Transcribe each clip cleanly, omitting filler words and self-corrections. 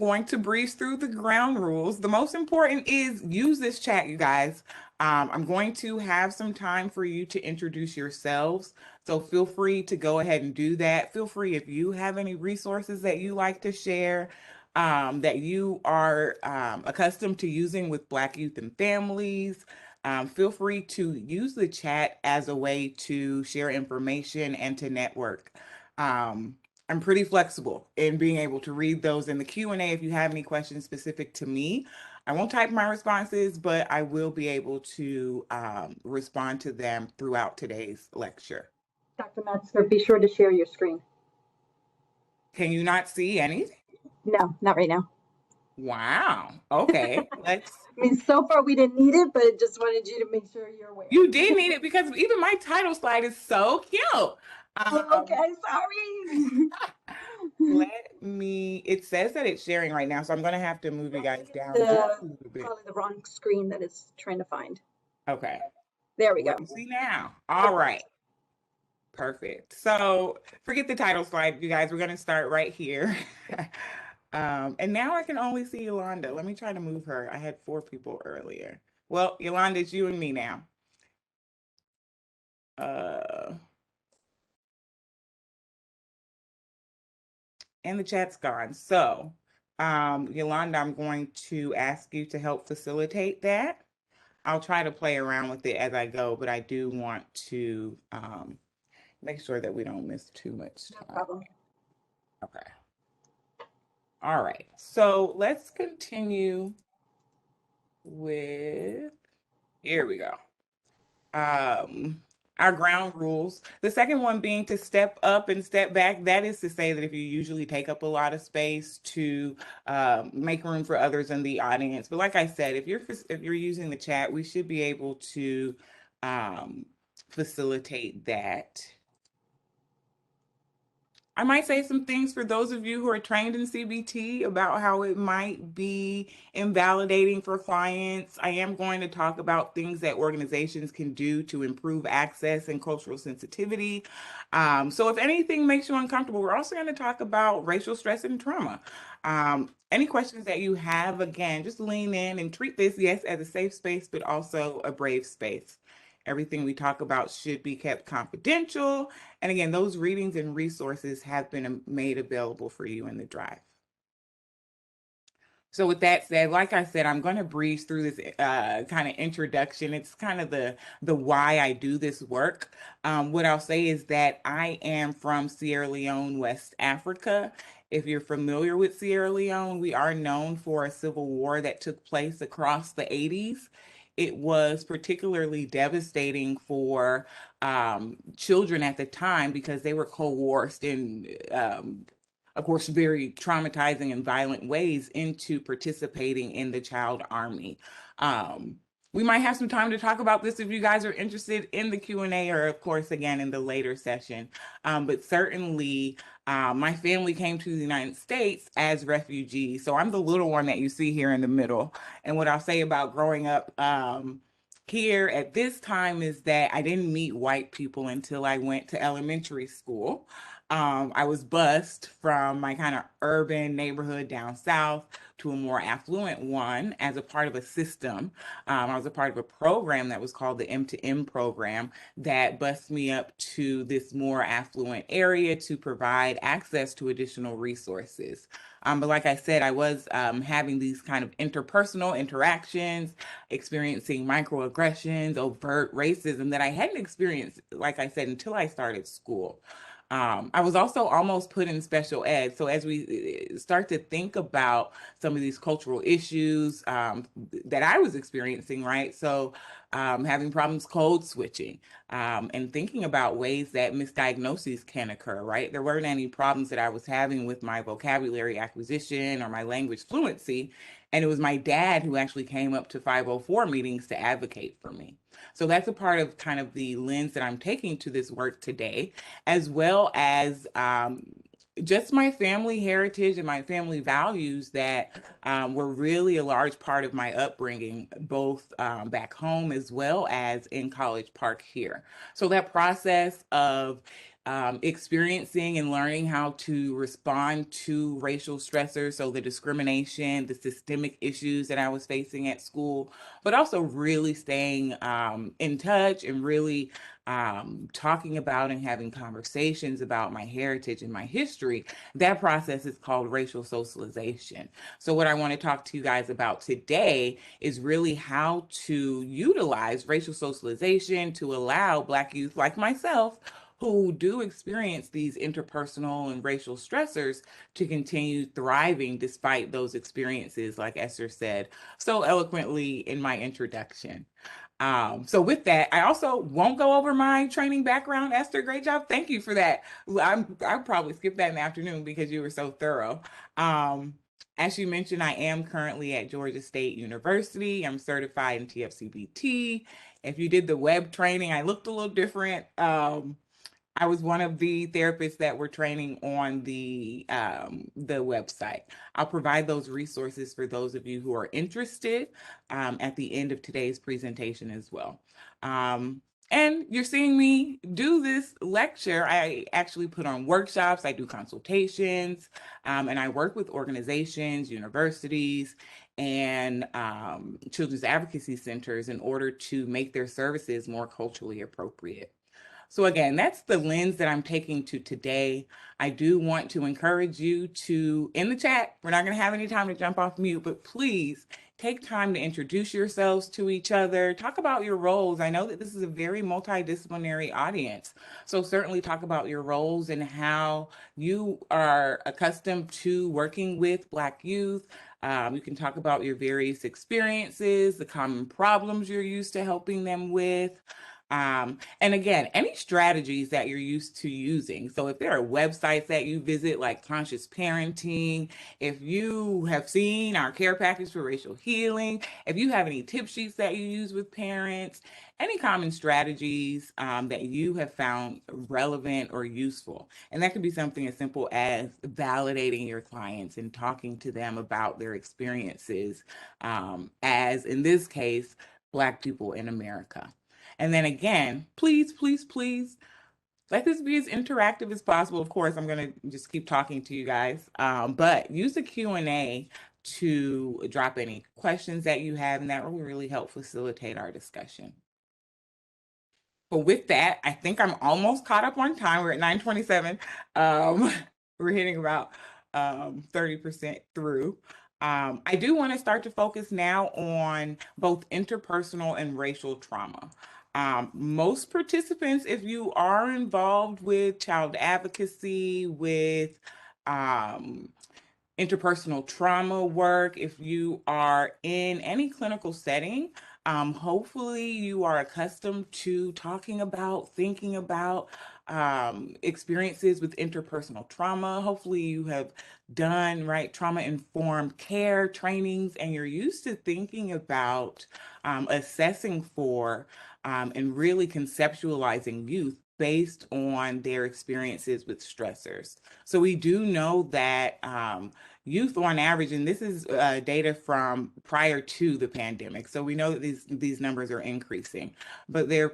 going to breeze through the ground rules. The most important is use this chat, you guys. I'm going to have some time for you to introduce yourselves. So feel free to go ahead and do that. Feel free if you have any resources that you like to share, that you are accustomed to using with Black youth and families. Feel free to use the chat as a way to share information and to network. I'm pretty flexible in being able to read those in the Q&A if you have any questions specific to me. I won't type my responses, but I will be able to respond to them throughout today's lecture. Dr. Metzger, be sure to share your screen. Can you not see anything? No, not right now. Wow. Okay. Let's. I mean, so far we didn't need it, but just wanted you to make sure you're aware. You did need it because even my title slide is so cute. Okay, sorry. It says that it's sharing right now, so I'm going to have to move you guys down just a little bit. Probably the wrong screen that it's trying to find. Okay. There we go. Let me see now. All right. Perfect. So forget the title slide, you guys. We're going to start right here. And now I can only see Yolanda. Let me try to move her. I had 4 people earlier. Well, Yolanda, it's you and me now. And the chat's gone. So, Yolanda, I'm going to ask you to help facilitate that. I'll try to play around with it as I go, but I do want to make sure that we don't miss too much time. No problem. Okay. All right. So let's continue with, here we go. Our ground rules. The second one being to step up and step back. That is to say that if you usually take up a lot of space, to make room for others in the audience. But like I said, if you're using the chat, we should be able to facilitate that. I might say some things for those of you who are trained in CBT about how it might be invalidating for clients. I am going to talk about things that organizations can do to improve access and cultural sensitivity. So if anything makes you uncomfortable, we're also going to talk about racial stress and trauma. Any questions that you have, again, just lean in and treat this, yes, as a safe space, but also a brave space. Everything we talk about should be kept confidential. And again, those readings and resources have been made available for you in the drive. So with that said, like I said, I'm going to breeze through this kind of introduction. It's kind of the why I do this work. What I'll say is that I am from Sierra Leone, West Africa. If you're familiar with Sierra Leone, we are known for a civil war that took place across the 80s. It was particularly devastating for children at the time because they were coerced in, of course, very traumatizing and violent ways into participating in the child army. We might have some time to talk about this if you guys are interested in the Q&A or, of course, again, in the later session. But certainly, my family came to the United States as refugees. So I'm the little one that you see here in the middle. And what I'll say about growing up here at this time is that I didn't meet white people until I went to elementary school. I was bused from my kind of urban neighborhood down south to a more affluent one as a part of a system. I was a part of a program that was called the M2M program that bused me up to this more affluent area to provide access to additional resources. But like I said, I was having these kind of interpersonal interactions, experiencing microaggressions, overt racism that I hadn't experienced, like I said, until I started school. I was also almost put in special ed. So as we start to think about some of these cultural issues that I was experiencing, right? So having problems code switching and thinking about ways that misdiagnoses can occur, right? There weren't any problems that I was having with my vocabulary acquisition or my language fluency. And it was my dad who actually came up to 504 meetings to advocate for me. So that's a part of kind of the lens that I'm taking to this work today, as well as just my family heritage and my family values that were really a large part of my upbringing, both back home as well as in College Park here. So that process of experiencing and learning how to respond to racial stressors, so the discrimination, the systemic issues that I was facing at school, but also really staying in touch and really talking about and having conversations about my heritage and my history. That process is called racial socialization. So, what I want to talk to you guys about today is really how to utilize racial socialization to allow Black youth like myself who do experience these interpersonal and racial stressors to continue thriving despite those experiences, like Esther said so eloquently in my introduction. So with that, I also won't go over my training background. Esther, great job. Thank you for that. I'll probably skip that in the afternoon because you were so thorough. Um, as you mentioned, I am currently at Georgia State University. I'm certified in TFCBT. If you did the web training, I looked a little different. I was one of the therapists that were training on the website. I'll provide those resources for those of you who are interested at the end of today's presentation as well. And you're seeing me do this lecture. I actually put on workshops, I do consultations, and I work with organizations, universities, and children's advocacy centers in order to make their services more culturally appropriate. So again, that's the lens that I'm taking to today. I do want to encourage you to, in the chat, we're not going to have any time to jump off mute, but please take time to introduce yourselves to each other. Talk about your roles. I know that this is a very multidisciplinary audience. So certainly talk about your roles and how you are accustomed to working with Black youth. You can talk about your various experiences, the common problems you're used to helping them with. And again, any strategies that you're used to using. So if there are websites that you visit, like Conscious Parenting, if you have seen our care package for racial healing, if you have any tip sheets that you use with parents, any common strategies that you have found relevant or useful. And that could be something as simple as validating your clients and talking to them about their experiences, as in this case, Black people in America. And then again, please, please, please let this be as interactive as possible. Of course, I'm going to just keep talking to you guys, but use the Q&A to drop any questions that you have, and that will really help facilitate our discussion. But with that, I think I'm almost caught up on time. We're at 9:27. We're hitting about 30% through. I do want to start to focus now on both interpersonal and racial trauma. Most participants, if you are involved with child advocacy, with um, interpersonal trauma work, if you are in any clinical setting, hopefully you are accustomed to talking about, thinking about experiences with interpersonal trauma. Hopefully you have done trauma-informed care trainings, and you're used to thinking about assessing for and really conceptualizing youth based on their experiences with stressors. So we do know that youth on average, and this is data from prior to the pandemic, so we know that these numbers are increasing, but they're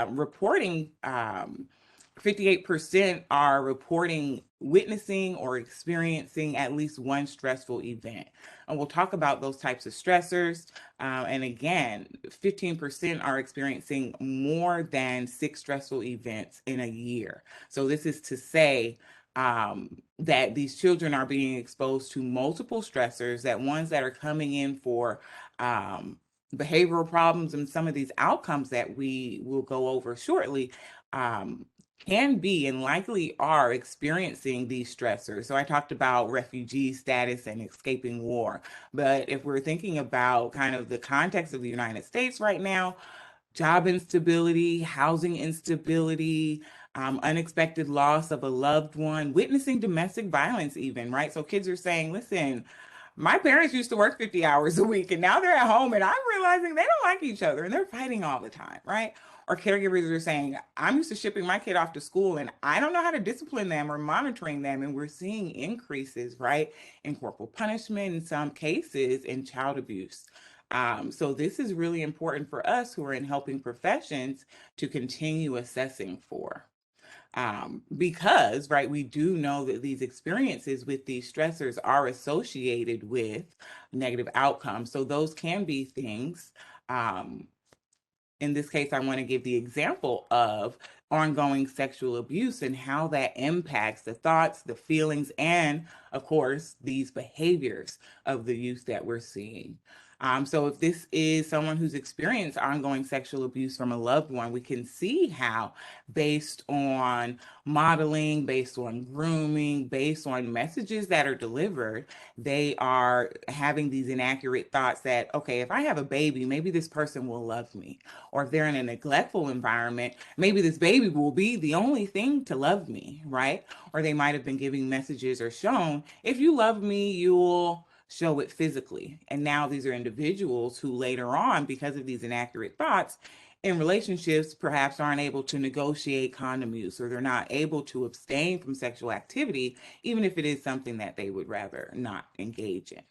reporting 58% are reporting witnessing or experiencing at least one stressful event. And we'll talk about those types of stressors. And again, 15% are experiencing more than 6 stressful events in a year. So this is to say that these children are being exposed to multiple stressors, that ones that are coming in for behavioral problems and some of these outcomes that we will go over shortly, can be and likely are experiencing these stressors. So I talked about refugee status and escaping war. But if we're thinking about kind of the context of the United States right now, job instability, housing instability, unexpected loss of a loved one, witnessing domestic violence even, right? So kids are saying, listen, my parents used to work 50 hours a week and now they're at home and I'm realizing they don't like each other and they're fighting all the time, right? Or caregivers are saying, I'm used to shipping my kid off to school and I don't know how to discipline them or monitoring them. And we're seeing increases, right, in corporal punishment, in some cases, in child abuse. So this is really important for us who are in helping professions to continue assessing for. Because, right, we do know that these experiences with these stressors are associated with negative outcomes. So those can be things. In this case, I want to give the example of ongoing sexual abuse and how that impacts the thoughts, the feelings, and of course, these behaviors of the youth that we're seeing. So, if this is someone who's experienced ongoing sexual abuse from a loved one, we can see how, based on modeling, based on grooming, based on messages that are delivered, they are having these inaccurate thoughts that, okay, if I have a baby, maybe this person will love me. Or if they're in a neglectful environment, maybe this baby will be the only thing to love me, right? Or they might have been giving messages or shown, if you love me, you'll show it physically. And now these are individuals who later on, because of these inaccurate thoughts, in relationships perhaps aren't able to negotiate condom use, or they're not able to abstain from sexual activity, even if it is something that they would rather not engage in.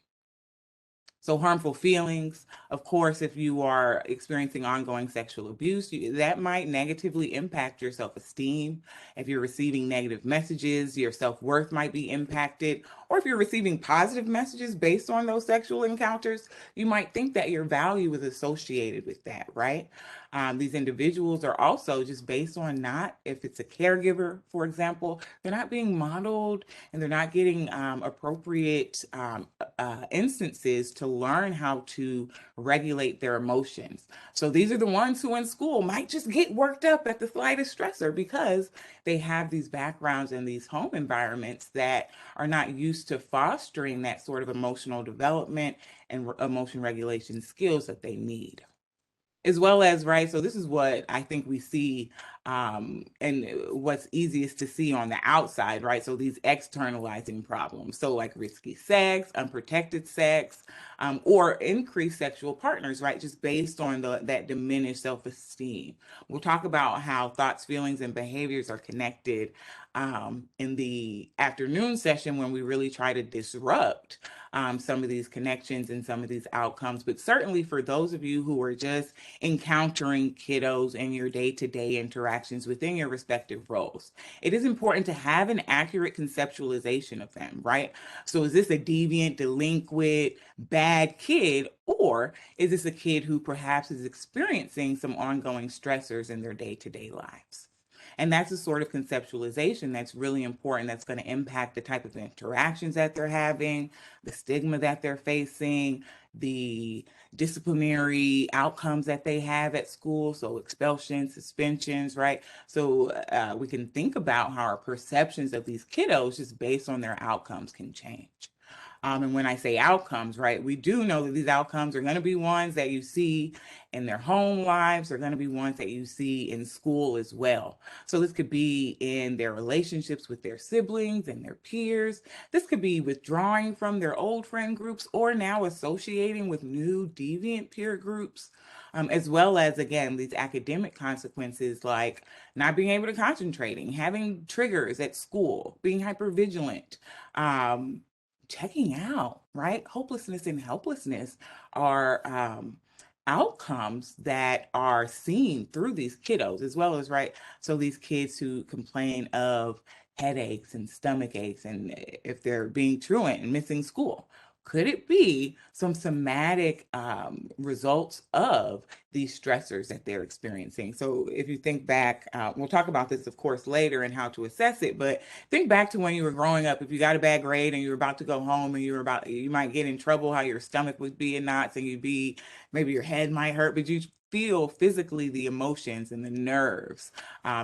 So harmful feelings, of course, if you are experiencing ongoing sexual abuse, that might negatively impact your self-esteem. If you're receiving negative messages, your self-worth might be impacted. Or if you're receiving positive messages based on those sexual encounters, you might think that your value is associated with that, right? These individuals are also just based on not, if it's a caregiver, for example, they're not being modeled and they're not getting appropriate instances to learn how to regulate their emotions. So these are the ones who in school might just get worked up at the slightest stressor because they have these backgrounds in these home environments that are not used to fostering that sort of emotional development and emotion regulation skills that they need. As well as, right, so this is what I think we see, and what's easiest to see on the outside, right? So these externalizing problems, so like risky sex, unprotected sex, or increased sexual partners, right? Just based on that diminished self-esteem. We'll talk about how thoughts, feelings, and behaviors are connected in the afternoon session when we really try to disrupt some of these connections and some of these outcomes. But certainly for those of you who are just encountering kiddos in your day-to-day interactions within your respective roles, it is important to have an accurate conceptualization of them, right? So is this a deviant, delinquent, bad kid, or is this a kid who perhaps is experiencing some ongoing stressors in their day-to-day lives? And that's a sort of conceptualization that's really important, that's going to impact the type of interactions that they're having, the stigma that they're facing, the disciplinary outcomes that they have at school. So expulsions, suspensions, right? So we can think about how our perceptions of these kiddos just based on their outcomes can change. And when I say outcomes, right, we do know that these outcomes are going to be ones that you see in their home lives, are going to be ones that you see in school as well. So this could be in their relationships with their siblings and their peers. This could be withdrawing from their old friend groups or now associating with new deviant peer groups. As well as, again, these academic consequences like not being able to concentrating, having triggers at school, being hypervigilant, checking out, right? Hopelessness and helplessness are outcomes that are seen through these kiddos, as well as, right? So these kids who complain of headaches and stomach aches, and if they're being truant and missing school, could it be some somatic results of these stressors that they're experiencing? So if you think back, we'll talk about this, of course, later and how to assess it, but think back to when you were growing up. If you got a bad grade and you were about to go home and you might get in trouble, how your stomach would be in knots and maybe your head might hurt, but you feel physically the emotions and the nerves.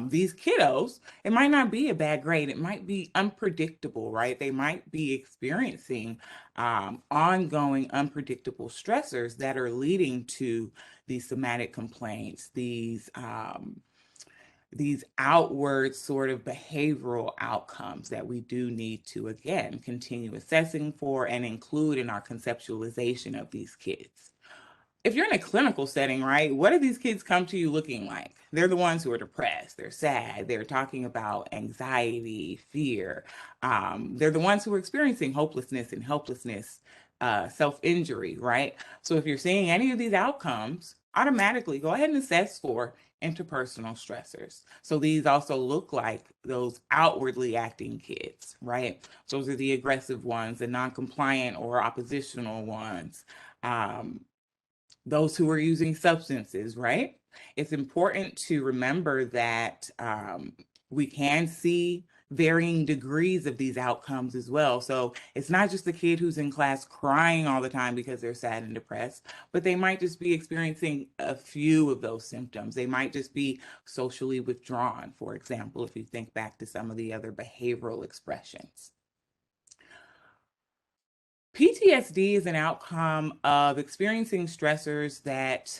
These kiddos, it might not be a bad grade. It might be unpredictable, right? They might be experiencing ongoing unpredictable stressors that are leading to these somatic complaints, these outward sort of behavioral outcomes that we do need to, again, continue assessing for and include in our conceptualization of these kids. If you're in a clinical setting, right, what do these kids come to you looking like? They're the ones who are depressed, they're sad, they're talking about anxiety, fear. They're the ones who are experiencing hopelessness and helplessness, self-injury, right? So if you're seeing any of these outcomes, automatically go ahead and assess for interpersonal stressors. So these also look like those outwardly acting kids, right? Those are the aggressive ones, the non-compliant or oppositional ones, um, those who are using substances, right? It's important to remember that we can see varying degrees of these outcomes as well. So it's not just the kid who's in class crying all the time because they're sad and depressed, but they might just be experiencing a few of those symptoms. They might just be socially withdrawn, for example, if you think back to some of the other behavioral expressions. PTSD is an outcome of experiencing stressors that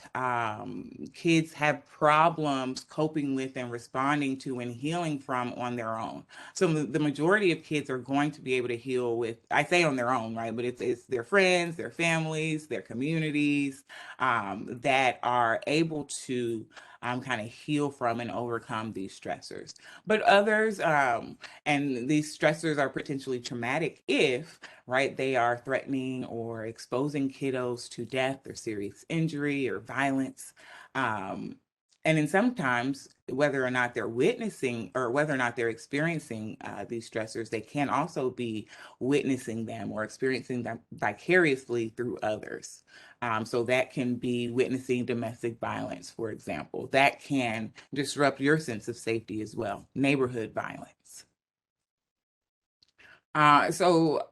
kids have problems coping with and responding to and healing from on their own. So the majority of kids are going to be able to heal with, I say on their own, right? But it's their friends, their families, their communities that are able to kind of heal from and overcome these stressors. But others, and these stressors are potentially traumatic if, right, they are threatening or exposing kiddos to death or serious injury or violence. Um, and then sometimes, whether or not they're witnessing or whether or not they're experiencing these stressors, they can also be witnessing them or experiencing them vicariously through others. So that can be witnessing domestic violence, for example. That can disrupt your sense of safety as well, neighborhood violence. So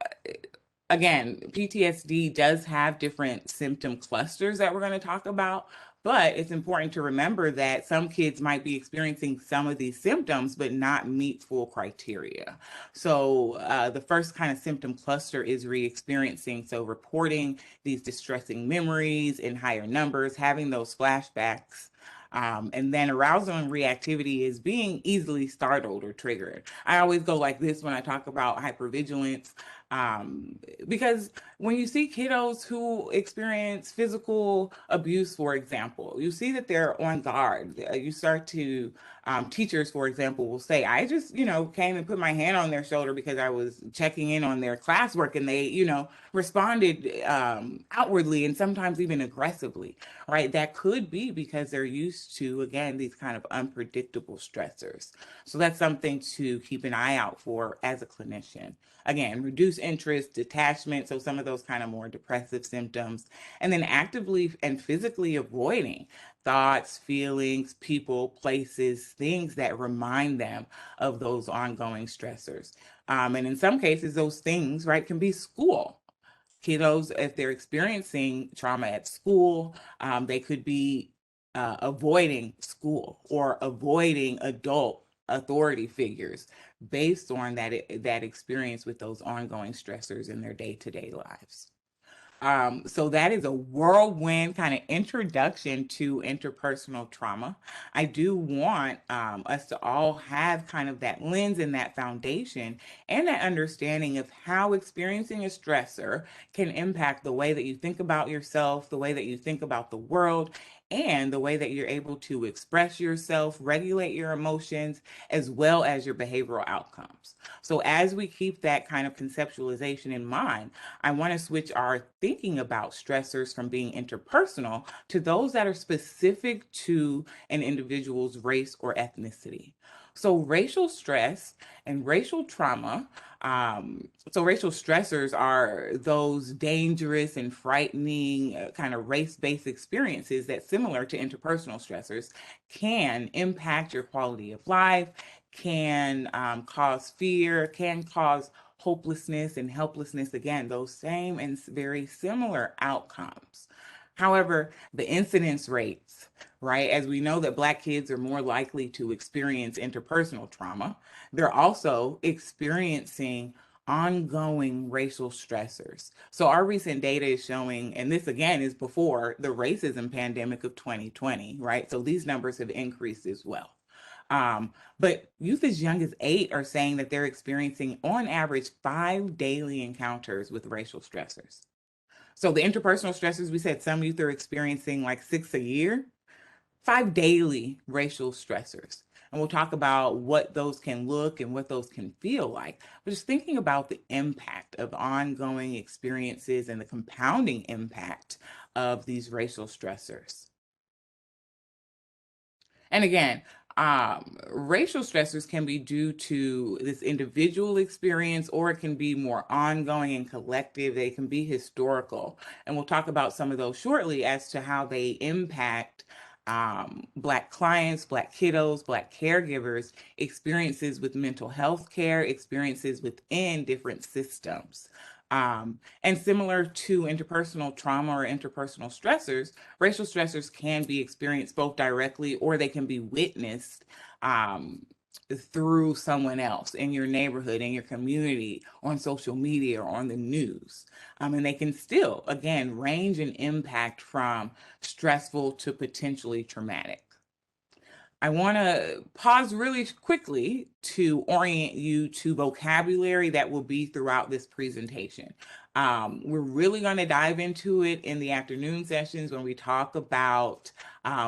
again, PTSD does have different symptom clusters that we're going to talk about, but it's important to remember that some kids might be experiencing some of these symptoms, but not meet full criteria. So the first kind of symptom cluster is re-experiencing, so reporting these distressing memories in higher numbers, having those flashbacks. And then arousal and reactivity is being easily startled or triggered. I always go like this when I talk about hypervigilance, because when you see kiddos who experience physical abuse, for example, you see that they're on guard. You start to, teachers, for example, will say, I just, came and put my hand on their shoulder because I was checking in on their classwork, and they, responded outwardly and sometimes even aggressively, right? That could be because they're used to, again, these kind of unpredictable stressors. So that's something to keep an eye out for as a clinician. Again, reduce interest, detachment, so some of those kind of more depressive symptoms, and then actively and physically avoiding thoughts, feelings, people, places, things that remind them of those ongoing stressors. And in some cases, those things, right, can be school. Kiddos, if they're experiencing trauma at school, they could be avoiding school or avoiding adult authority figures based on that experience with those ongoing stressors in their day-to-day lives. So that is a whirlwind kind of introduction to interpersonal trauma. I do want us to all have kind of that lens and that foundation and that understanding of how experiencing a stressor can impact the way that you think about yourself, the way that you think about the world, and the way that you're able to express yourself, regulate your emotions, as well as your behavioral outcomes. So as we keep that kind of conceptualization in mind, I want to switch our thinking about stressors from being interpersonal to those that are specific to an individual's race or ethnicity. So, racial stress and racial trauma. So, racial stressors are those dangerous and frightening kind of race based experiences that, similar to interpersonal stressors, can impact your quality of life, can cause fear, can cause hopelessness and helplessness, again, those same and very similar outcomes. However, the incidence rates, right, as we know that Black kids are more likely to experience interpersonal trauma, they're also experiencing ongoing racial stressors. So our recent data is showing, and this again is before the racism pandemic of 2020, right? So these numbers have increased as well. But youth as young as 8 are saying that they're experiencing, on average, 5 daily encounters with racial stressors. So the interpersonal stressors, we said some youth are experiencing like 6 a year, 5 daily racial stressors. And we'll talk about what those can look and what those can feel like. But just thinking about the impact of ongoing experiences and the compounding impact of these racial stressors. And again, racial stressors can be due to this individual experience, or it can be more ongoing and collective. They can be historical. And we'll talk about some of those shortly as to how they impact Black clients, Black kiddos, Black caregivers, experiences with mental health care, experiences within different systems. And similar to interpersonal trauma or interpersonal stressors, racial stressors can be experienced both directly or they can be witnessed um, through someone else in your neighborhood, in your community, on social media, or on the news. And they can still, again, range in impact from stressful to potentially traumatic. I want to pause really quickly to orient you to vocabulary that will be throughout this presentation. We're really going to dive into it in the afternoon sessions when we talk about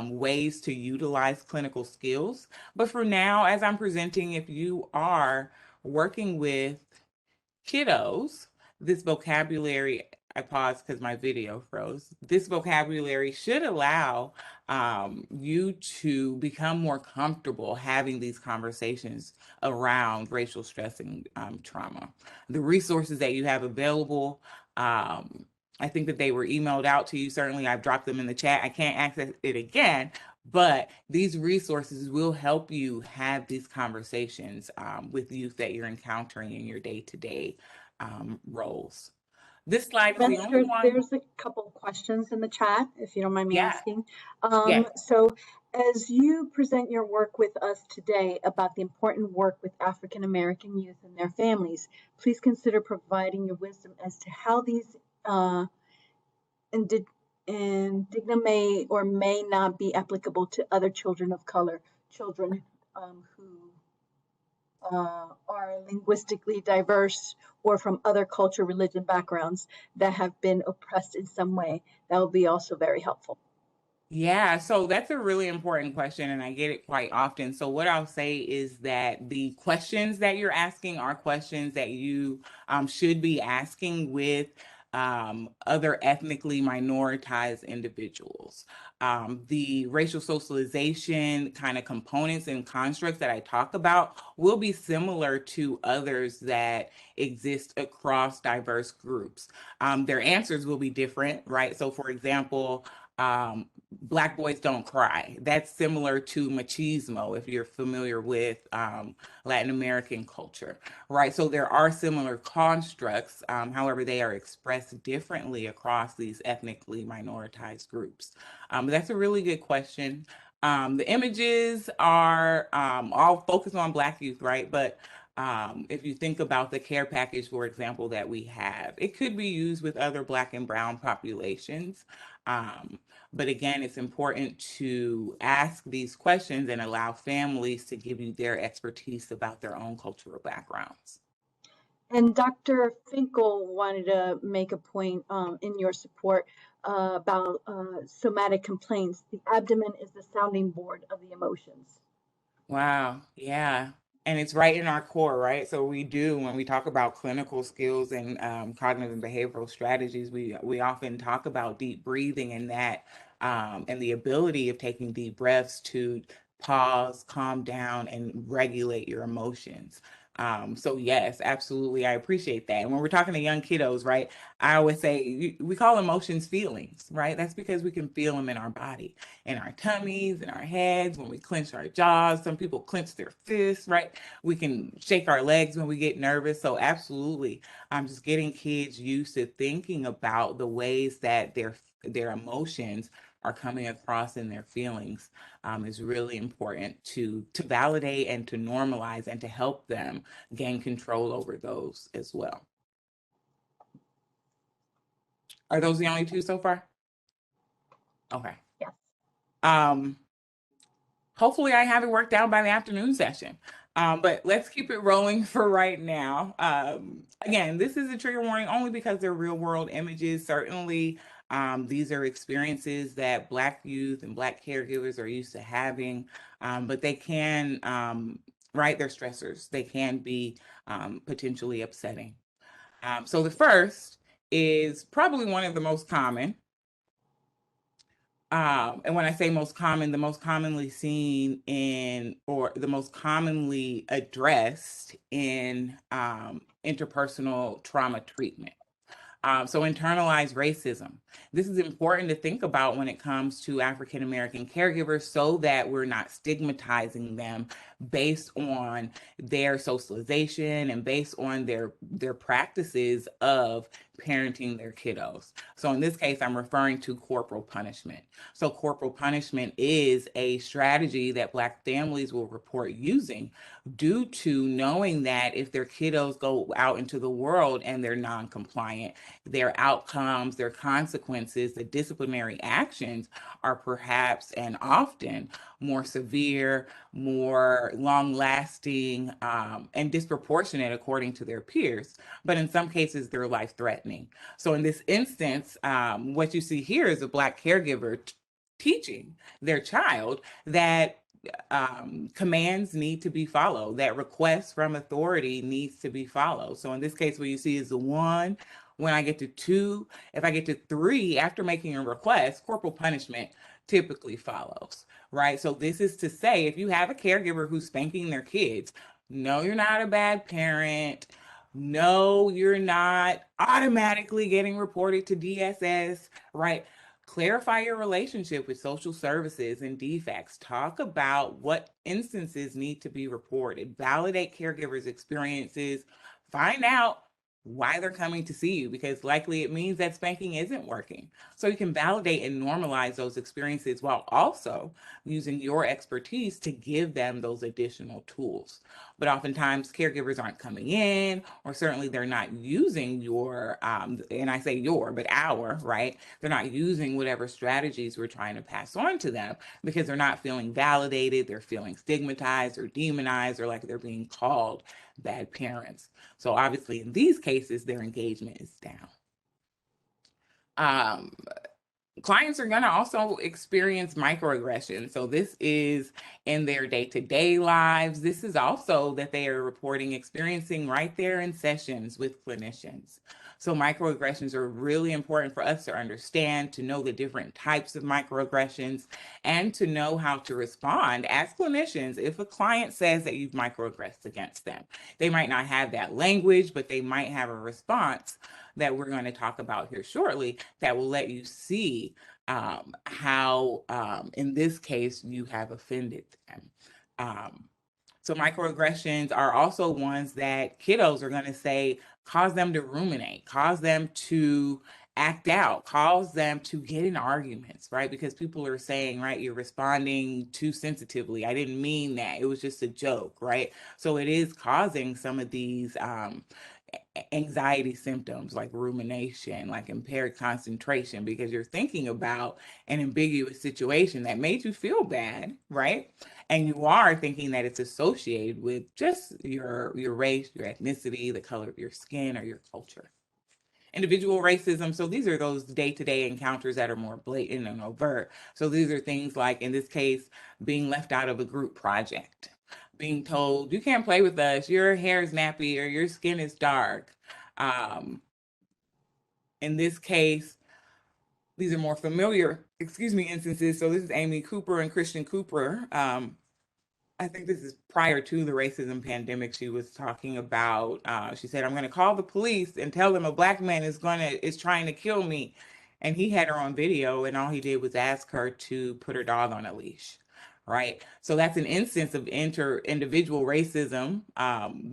ways to utilize clinical skills. But for now, as I'm presenting, if you are working with kiddos, this vocabulary, I paused because my video froze. This vocabulary should allow you to become more comfortable having these conversations around racial stress and trauma. The resources that you have available, I think that they were emailed out to you. Certainly, I've dropped them in the chat. I can't access it again, but these resources will help you have these conversations with youth that you're encountering in your day-to-day roles. This slide is the only Metzger, one. there's a couple of questions in the chat, if you don't mind me Yeah, asking. yeah. So as you present your work with us today about the important work with African American youth and their families, please consider providing your wisdom as to how these indignia may or may not be applicable to other children of color, children who are linguistically diverse or from other culture, religion backgrounds that have been oppressed in some way. That will be also very helpful. Yeah, so that's a really important question, and I get it quite often. So, what I'll say is that the questions that you're asking are questions that you should be asking with other ethnically minoritized individuals. The racial socialization kind of components and constructs that I talk about will be similar to others that exist across diverse groups. Their answers will be different, right? So, for example, Black boys don't cry. That's similar to machismo, if you're familiar with Latin American culture, right? So there are similar constructs, however, they are expressed differently across these ethnically minoritized groups. That's a really good question. The images are all focused on Black youth, right? But if you think about the care package, for example, that we have, it could be used with other Black and Brown populations. Um, but again, it's important to ask these questions and allow families to give you their expertise about their own cultural backgrounds. And Dr. Finkel wanted to make a point in your support about somatic complaints. The abdomen is the sounding board of the emotions. Wow. Yeah. And it's right in our core, right? So we do, when we talk about clinical skills and cognitive and behavioral strategies, we often talk about deep breathing and that and the ability of taking deep breaths to pause, calm down, and regulate your emotions. So yes, absolutely, I appreciate that. And when we're talking to young kiddos, right, I always say we call emotions feelings, right? That's because we can feel them in our body, in our tummies, in our heads, when we clench our jaws. Some people clench their fists, right? We can shake our legs when we get nervous. So absolutely, I'm just getting kids used to thinking about the ways that their emotions are coming across in their feelings is really important to validate and to normalize and to help them gain control over those as well. Are those the only two so far? Okay. Yes. Um, Hopefully I have it worked out by the afternoon session. But let's keep it rolling for right now. Again, this is a trigger warning only because they're real world images. Certainly, these are experiences that Black youth and Black caregivers are used to having, but they can, right, they're stressors. They can be potentially upsetting. So the first is probably one of the most common. And when I say most common, the most commonly seen in, or the most commonly addressed in interpersonal trauma treatment. So internalized racism. This is important to think about when it comes to African American caregivers so that we're not stigmatizing them based on their socialization and based on their practices of parenting their kiddos. So in this case, I'm referring to corporal punishment. So corporal punishment is a strategy that Black families will report using due to knowing that if their kiddos go out into the world and they're non-compliant, their outcomes, their consequences, the disciplinary actions are perhaps and often more severe, more long lasting, and disproportionate according to their peers. But in some cases, they're life threatening. So in this instance, what you see here is a Black caregiver teaching their child that commands need to be followed, that requests from authority needs to be followed. So in this case, what you see is the one. When I get to two, if I get to three after making a request, corporal punishment typically follows, right? So this is to say, if you have a caregiver who's spanking their kids, no, you're not a bad parent. No, you're not automatically getting reported to DSS, right? Clarify your relationship with social services and DFACS. Talk about what instances need to be reported. Validate caregivers' experiences. Find out why they're coming to see you, because likely it means that spanking isn't working. So you can validate and normalize those experiences while also using your expertise to give them those additional tools. But oftentimes caregivers aren't coming in, or certainly they're not using your, and I say your, but our, right? They're not using whatever strategies we're trying to pass on to them because they're not feeling validated, they're feeling stigmatized or demonized, or like they're being called bad parents. So obviously in these cases, their engagement is down. Um, Clients are going to also experience microaggressions. So this is in their day-to-day lives. This is also that they are reporting experiencing right there in sessions with clinicians. So microaggressions are really important for us to understand, to know the different types of microaggressions, and to know how to respond as clinicians if a client says that you've microaggressed against them. They might not have that language, but they might have a response that we're going to talk about here shortly that will let you see how, in this case, you have offended them. So microaggressions are also ones that kiddos are going to say cause them to ruminate, cause them to act out, cause them to get in arguments, right? Because people are saying, right, you're responding too sensitively. I didn't mean that. It was just a joke, right? So it is causing some of these anxiety symptoms like rumination, like impaired concentration, because you're thinking about an ambiguous situation that made you feel bad, right? And you are thinking that it's associated with just your race, your ethnicity, the color of your skin, or your culture. Individual racism. So these are those day-to-day encounters that are more blatant and overt. So these are things like, in this case, being left out of a group project, being told you can't play with us, your hair is nappy or your skin is dark. Um, in this case, these are more familiar, instances. So this is Amy Cooper and Christian Cooper. I think this is prior to the racism pandemic. She was talking about. She said, "I'm going to call the police and tell them a Black man is trying to kill me," and he had her on video, and all he did was ask her to put her dog on a leash. Right. So that's an instance of individual racism.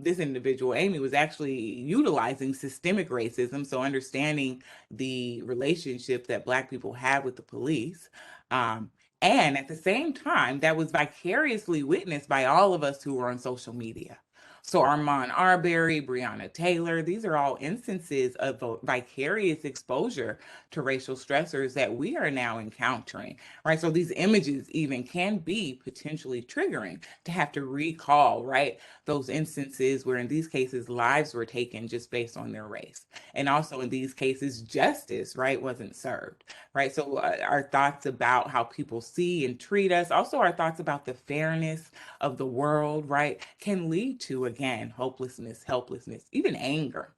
This individual, Amy, was actually utilizing systemic racism. So understanding the relationship that Black people have with the police. Um, and at the same time, that was vicariously witnessed by all of us who were on social media. So Armand Arbery, Breonna Taylor, these are all instances of vicarious exposure to racial stressors that we are now encountering, right? So these images even can be potentially triggering to have to recall, right? Those instances where in these cases lives were taken just based on their race. And also in these cases, justice, right, wasn't served, right? So our thoughts about how people see and treat us, also our thoughts about the fairness of the world, right, can lead to, again, hopelessness, helplessness, even anger,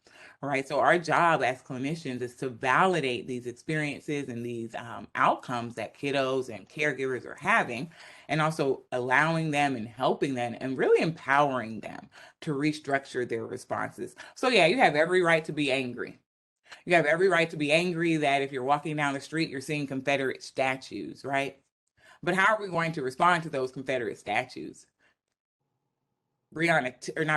right? So our job as clinicians is to validate these experiences and these outcomes that kiddos and caregivers are having, and also allowing them and helping them and really empowering them to restructure their responses. So yeah, you have every right to be angry. You have every right to be angry that if you're walking down the street, you're seeing Confederate statues, right? But how are we going to respond to those Confederate statues? Not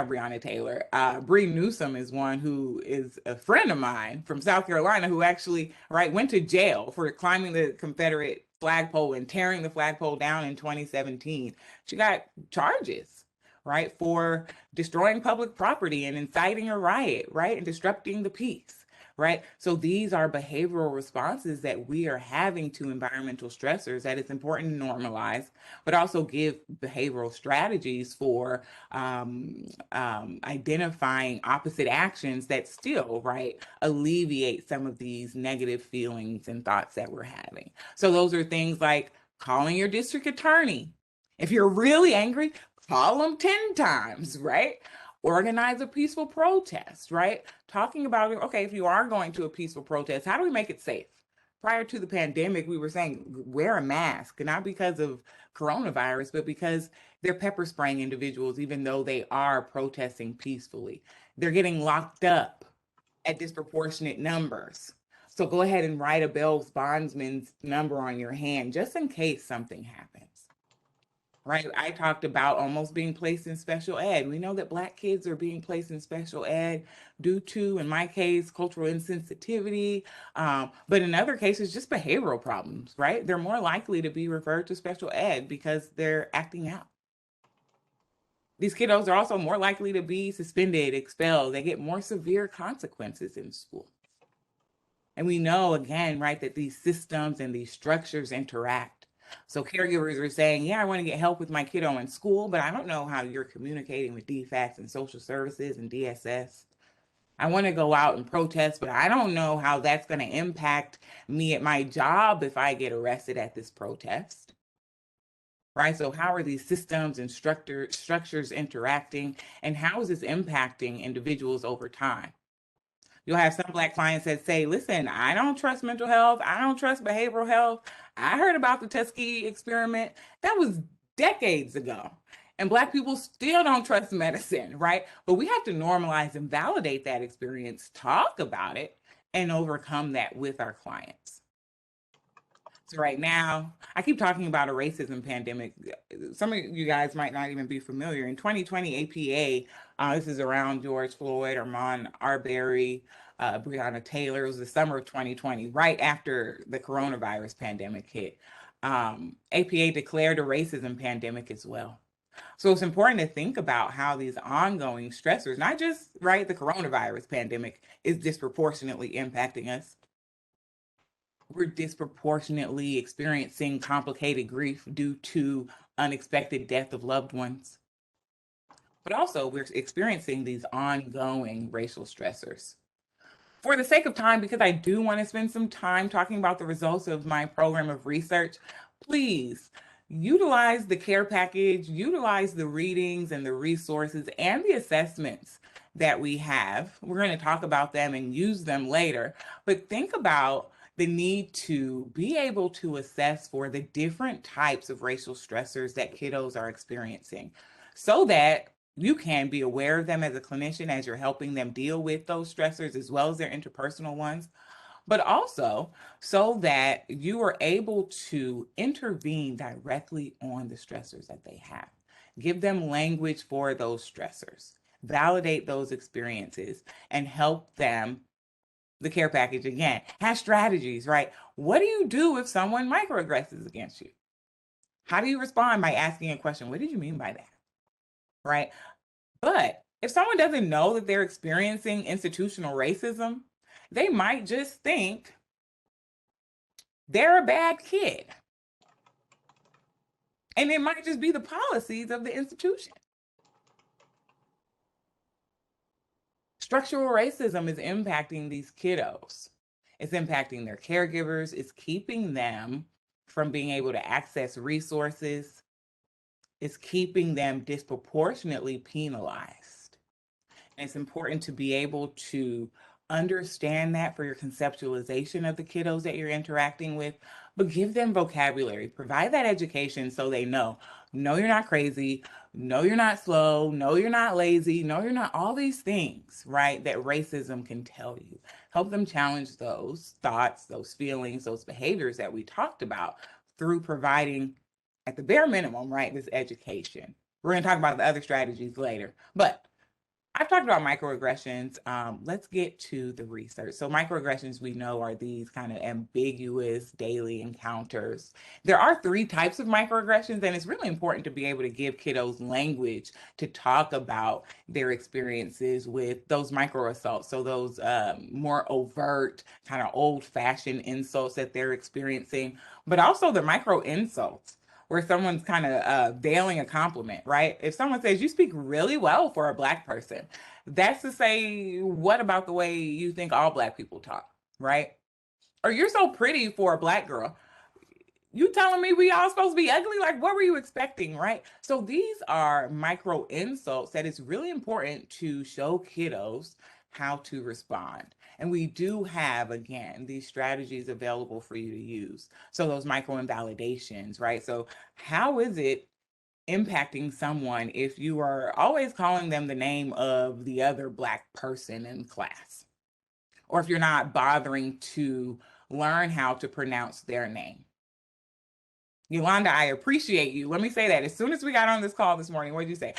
Breonna Taylor. Bree Newsome is one who is a friend of mine from South Carolina who actually, right, went to jail for climbing the Confederate flagpole and tearing the flagpole down in 2017. She got charges, right, for destroying public property and inciting a riot, right, and disrupting the peace. Right. So these are behavioral responses that we are having to environmental stressors that it's important to normalize, but also give behavioral strategies for identifying opposite actions that still, right, alleviate some of these negative feelings and thoughts that we're having. So those are things like calling your district attorney. If you're really angry, call them 10 times, right? Organize a peaceful protest, right? Talking about, okay, if you are going to a peaceful protest, how do we make it safe? Prior to the pandemic, we were saying wear a mask, not because of coronavirus, but because they're pepper spraying individuals, even though they are protesting peacefully. They're getting locked up at disproportionate numbers. So go ahead and write a bail bondsman's number on your hand just in case something happens. Right. I talked about almost being placed in special ed. We know that Black kids are being placed in special ed due to, in my case, cultural insensitivity. But in other cases, just behavioral problems, right? They're more likely to be referred to special ed because they're acting out. These kiddos are also more likely to be suspended, expelled. They get more severe consequences in school. And we know, again, right, that these systems and these structures interact. So caregivers are saying, yeah, I want to get help with my kiddo in school, but I don't know how you're communicating with DFACS and social services and DSS. I want to go out and protest, but I don't know how that's going to impact me at my job if I get arrested at this protest. Right? So how are these systems and structures interacting, and how is this impacting individuals over time? You'll have some Black clients that say, listen, I don't trust mental health. I don't trust behavioral health. I heard about the Tuskegee experiment. That was decades ago. And Black people still don't trust medicine, right? But we have to normalize and validate that experience, talk about it, and overcome that with our clients. So right now, I keep talking about a racism pandemic. Some of you guys might not even be familiar. In 2020, APA, this is around George Floyd, Ahmaud Arbery, Breonna Taylor. It was the summer of 2020, right after the coronavirus pandemic hit. APA declared a racism pandemic as well. So it's important to think about how these ongoing stressors, not just, right, the coronavirus pandemic is disproportionately impacting us. We're disproportionately experiencing complicated grief due to unexpected death of loved ones. But also, we're experiencing these ongoing racial stressors. For the sake of time, because I do want to spend some time talking about the results of my program of research, please utilize the care package, utilize the readings and the resources and the assessments that we have. We're going to talk about them and use them later, but think about the need to be able to assess for the different types of racial stressors that kiddos are experiencing so that you can be aware of them as a clinician as you're helping them deal with those stressors as well as their interpersonal ones, but also so that you are able to intervene directly on the stressors that they have. Give them language for those stressors, validate those experiences, and help them. The care package again has strategies, right? What do you do if someone microaggresses against you? How do you respond? By asking a question. What did you mean by that? Right? But if someone doesn't know that they're experiencing institutional racism, they might just think they're a bad kid. And it might just be the policies of the institution. Structural racism is impacting these kiddos. It's impacting their caregivers. It's keeping them from being able to access resources. It's keeping them disproportionately penalized. And it's important to be able to understand that for your conceptualization of the kiddos that you're interacting with, but give them vocabulary, provide that education so they know, no, you're not crazy, no, you're not slow, no, you're not lazy, no, you're not, all these things, right, that racism can tell you. Help them challenge those thoughts, those feelings, those behaviors that we talked about through providing, at the bare minimum, right, this education. We're going to talk about the other strategies later, but I've talked about microaggressions. Let's get to the research. So microaggressions, we know, are these kind of ambiguous daily encounters. There are three types of microaggressions, and it's really important to be able to give kiddos language to talk about their experiences with those micro assaults. So those more overt, kind of old-fashioned insults that they're experiencing, but also the micro insults where someone's kind of veiling a compliment, right? If someone says, you speak really well for a Black person, that's to say, what about the way you think all Black people talk, right? Or you're so pretty for a Black girl. You telling me we all supposed to be ugly? Like, what were you expecting, right? So these are micro insults that it's really important to show kiddos how to respond. And we do have, again, these strategies available for you to use. So those micro invalidations, right? So how is it impacting someone if you are always calling them the name of the other Black person in class? Or if you're not bothering to learn how to pronounce their name? Yolanda, I appreciate you. Let me say that. As soon as we got on this call this morning, what did you say?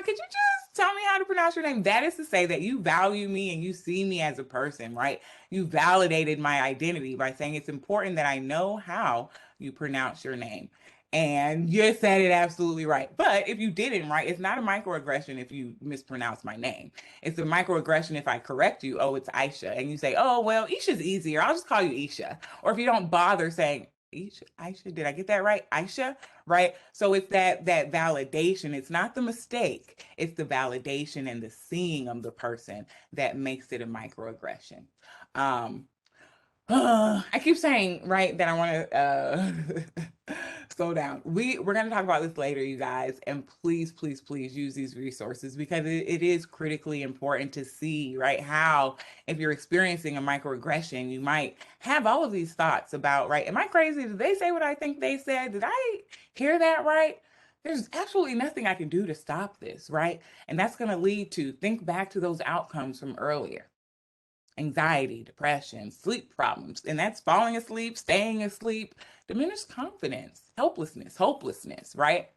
Could you just tell me how to pronounce your name? That is to say that you value me and you see me as a person, right? You validated my identity by saying it's important that I know how you pronounce your name. And you said it absolutely right. But if you didn't, right, it's not a microaggression if you mispronounce my name. It's a microaggression if I correct you, oh, it's Isha. And you say, oh, well, Isha's easier. I'll just call you Isha. Or if you don't bother saying, Isha, did I get that right? Isha, right? So it's that validation. It's not the mistake. It's the validation and the seeing of the person that makes it a microaggression. Um, I keep saying, right, that I want to slow down. We're going to talk about this later, you guys, and please, please, please use these resources because it is critically important to see, right, how if you're experiencing a microaggression, you might have all of these thoughts about, right, am I crazy? Did they say what I think they said? Did I hear that right? There's absolutely nothing I can do to stop this, right? And that's going to lead to think back to those outcomes from earlier: anxiety, depression, sleep problems, and that's falling asleep, staying asleep, diminished confidence, helplessness, hopelessness, right?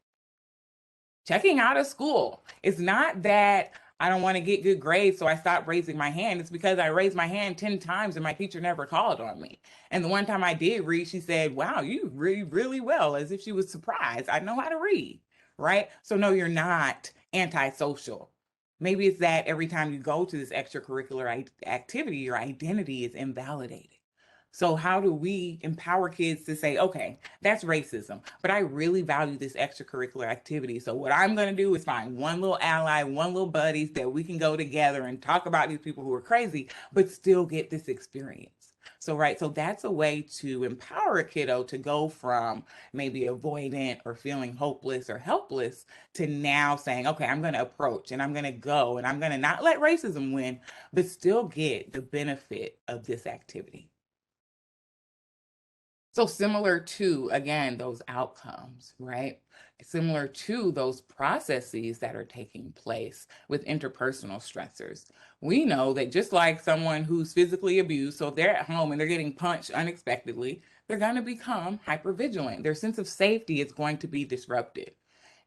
Checking out of school. It's not that I don't want to get good grades, so I stopped raising my hand. It's because I raised my hand 10 times and my teacher never called on me. And the one time I did read, she said, wow, you read really well, as if she was surprised. I know how to read, right? So no, you're not antisocial. Maybe it's that every time you go to this extracurricular activity, your identity is invalidated. So how do we empower kids to say, okay, that's racism, but I really value this extracurricular activity. So what I'm going to do is find one little ally, one little buddies that we can go together and talk about these people who are crazy, but still get this experience. So, right, so that's a way to empower a kiddo to go from maybe avoidant or feeling hopeless or helpless to now saying, okay, I'm going to approach and I'm going to go and I'm going to not let racism win, but still get the benefit of this activity. So similar to, again, those outcomes, right? Similar to those processes that are taking place with interpersonal stressors. We know that just like someone who's physically abused, so if they're at home and they're getting punched unexpectedly, they're going to become hypervigilant. Their sense of safety is going to be disrupted.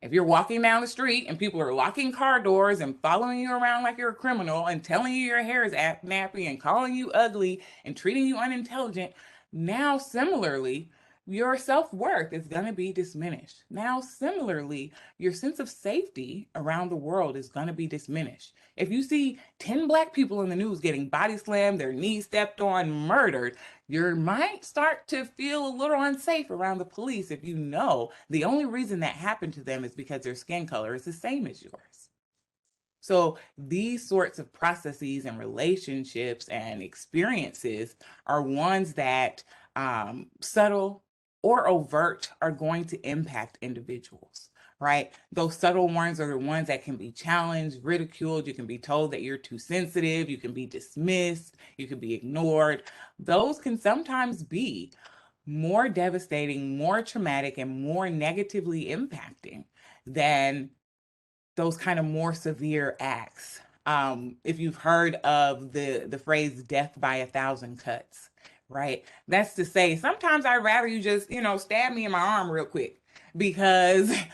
If you're walking down the street and people are locking car doors and following you around like you're a criminal and telling you your hair is nappy and calling you ugly and treating you unintelligent, now similarly, your self-worth is going to be diminished. Now, similarly, your sense of safety around the world is going to be diminished. If you see 10 Black people in the news getting body slammed, their knees stepped on, murdered, you might start to feel a little unsafe around the police if you know the only reason that happened to them is because their skin color is the same as yours. So these sorts of processes and relationships and experiences are ones that subtle or overt are going to impact individuals, right? Those subtle ones are the ones that can be challenged, ridiculed. You can be told that you're too sensitive. You can be dismissed. You can be ignored. Those can sometimes be more devastating, more traumatic, and more negatively impacting than those kind of more severe acts. If you've heard of the phrase "death by a thousand cuts," right? That's to say, sometimes I'd rather you just stab me in my arm real quick because I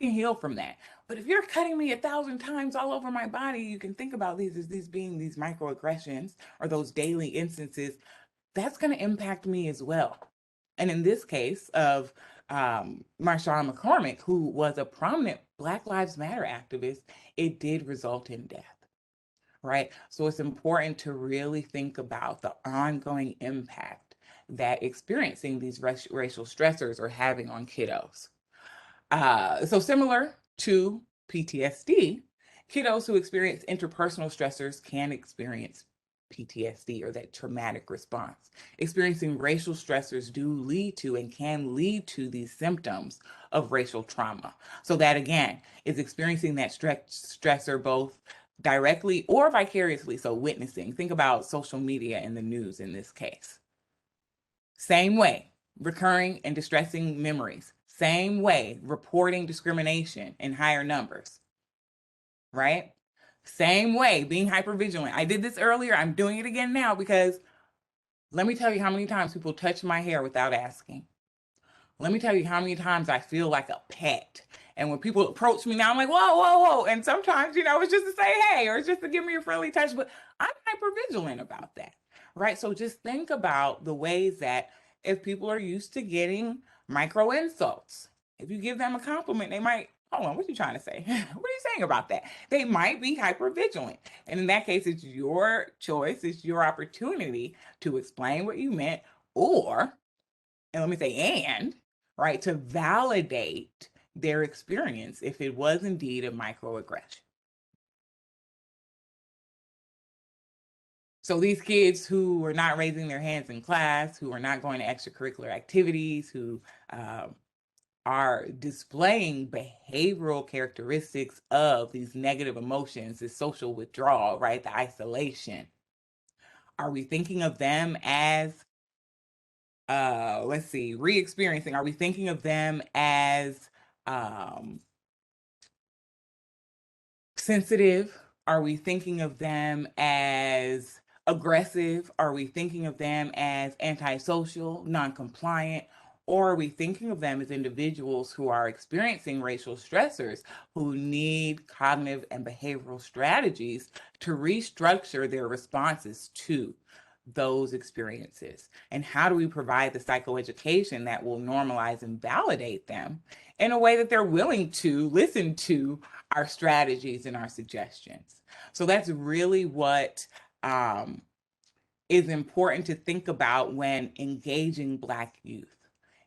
can heal from that. But if you're cutting me 1,000 times all over my body, you can think about these as these being these microaggressions or those daily instances. That's going to impact me as well. And in this case of Marshawn McCormick, who was a prominent Black Lives Matter activist, it did result in death, right? So it's important to really think about the ongoing impact that experiencing these racial stressors are having on kiddos. So similar to PTSD, kiddos who experience interpersonal stressors can experience PTSD or that traumatic response. Experiencing racial stressors do lead to and can lead to these symptoms of racial trauma. So that again is experiencing that stressor both directly or vicariously. So witnessing, think about social media and the news in this case. Same way, recurring and distressing memories. Same way, reporting discrimination in higher numbers, right? Same way, being hypervigilant. I did this earlier. I'm doing it again now because let me tell you how many times people touch my hair without asking. Let me tell you how many times I feel like a pet. And when people approach me now, I'm like, whoa, whoa, whoa. And sometimes, it's just to say hey, or it's just to give me a friendly touch. But I'm hypervigilant about that, right? So just think about the ways that if people are used to getting micro insults, if you give them a compliment, they might, hold on, what are you trying to say? What are you saying about that? They might be hypervigilant. And in that case, it's your choice, it's your opportunity to explain what you meant, or, and let me say, and, right, to validate their experience if it was indeed a microaggression. So these kids who are not raising their hands in class, who are not going to extracurricular activities, who are displaying behavioral characteristics of these negative emotions, this social withdrawal, right, the isolation. Are we thinking of them as let's see, re-experiencing? Are we thinking of them as sensitive? Are we thinking of them as aggressive? Are we thinking of them as antisocial, non-compliant? Or are we thinking of them as individuals who are experiencing racial stressors who need cognitive and behavioral strategies to restructure their responses to those experiences? And how do we provide the psychoeducation that will normalize and validate them in a way that they're willing to listen to our strategies and our suggestions? So that's really what is important to think about when engaging Black youth.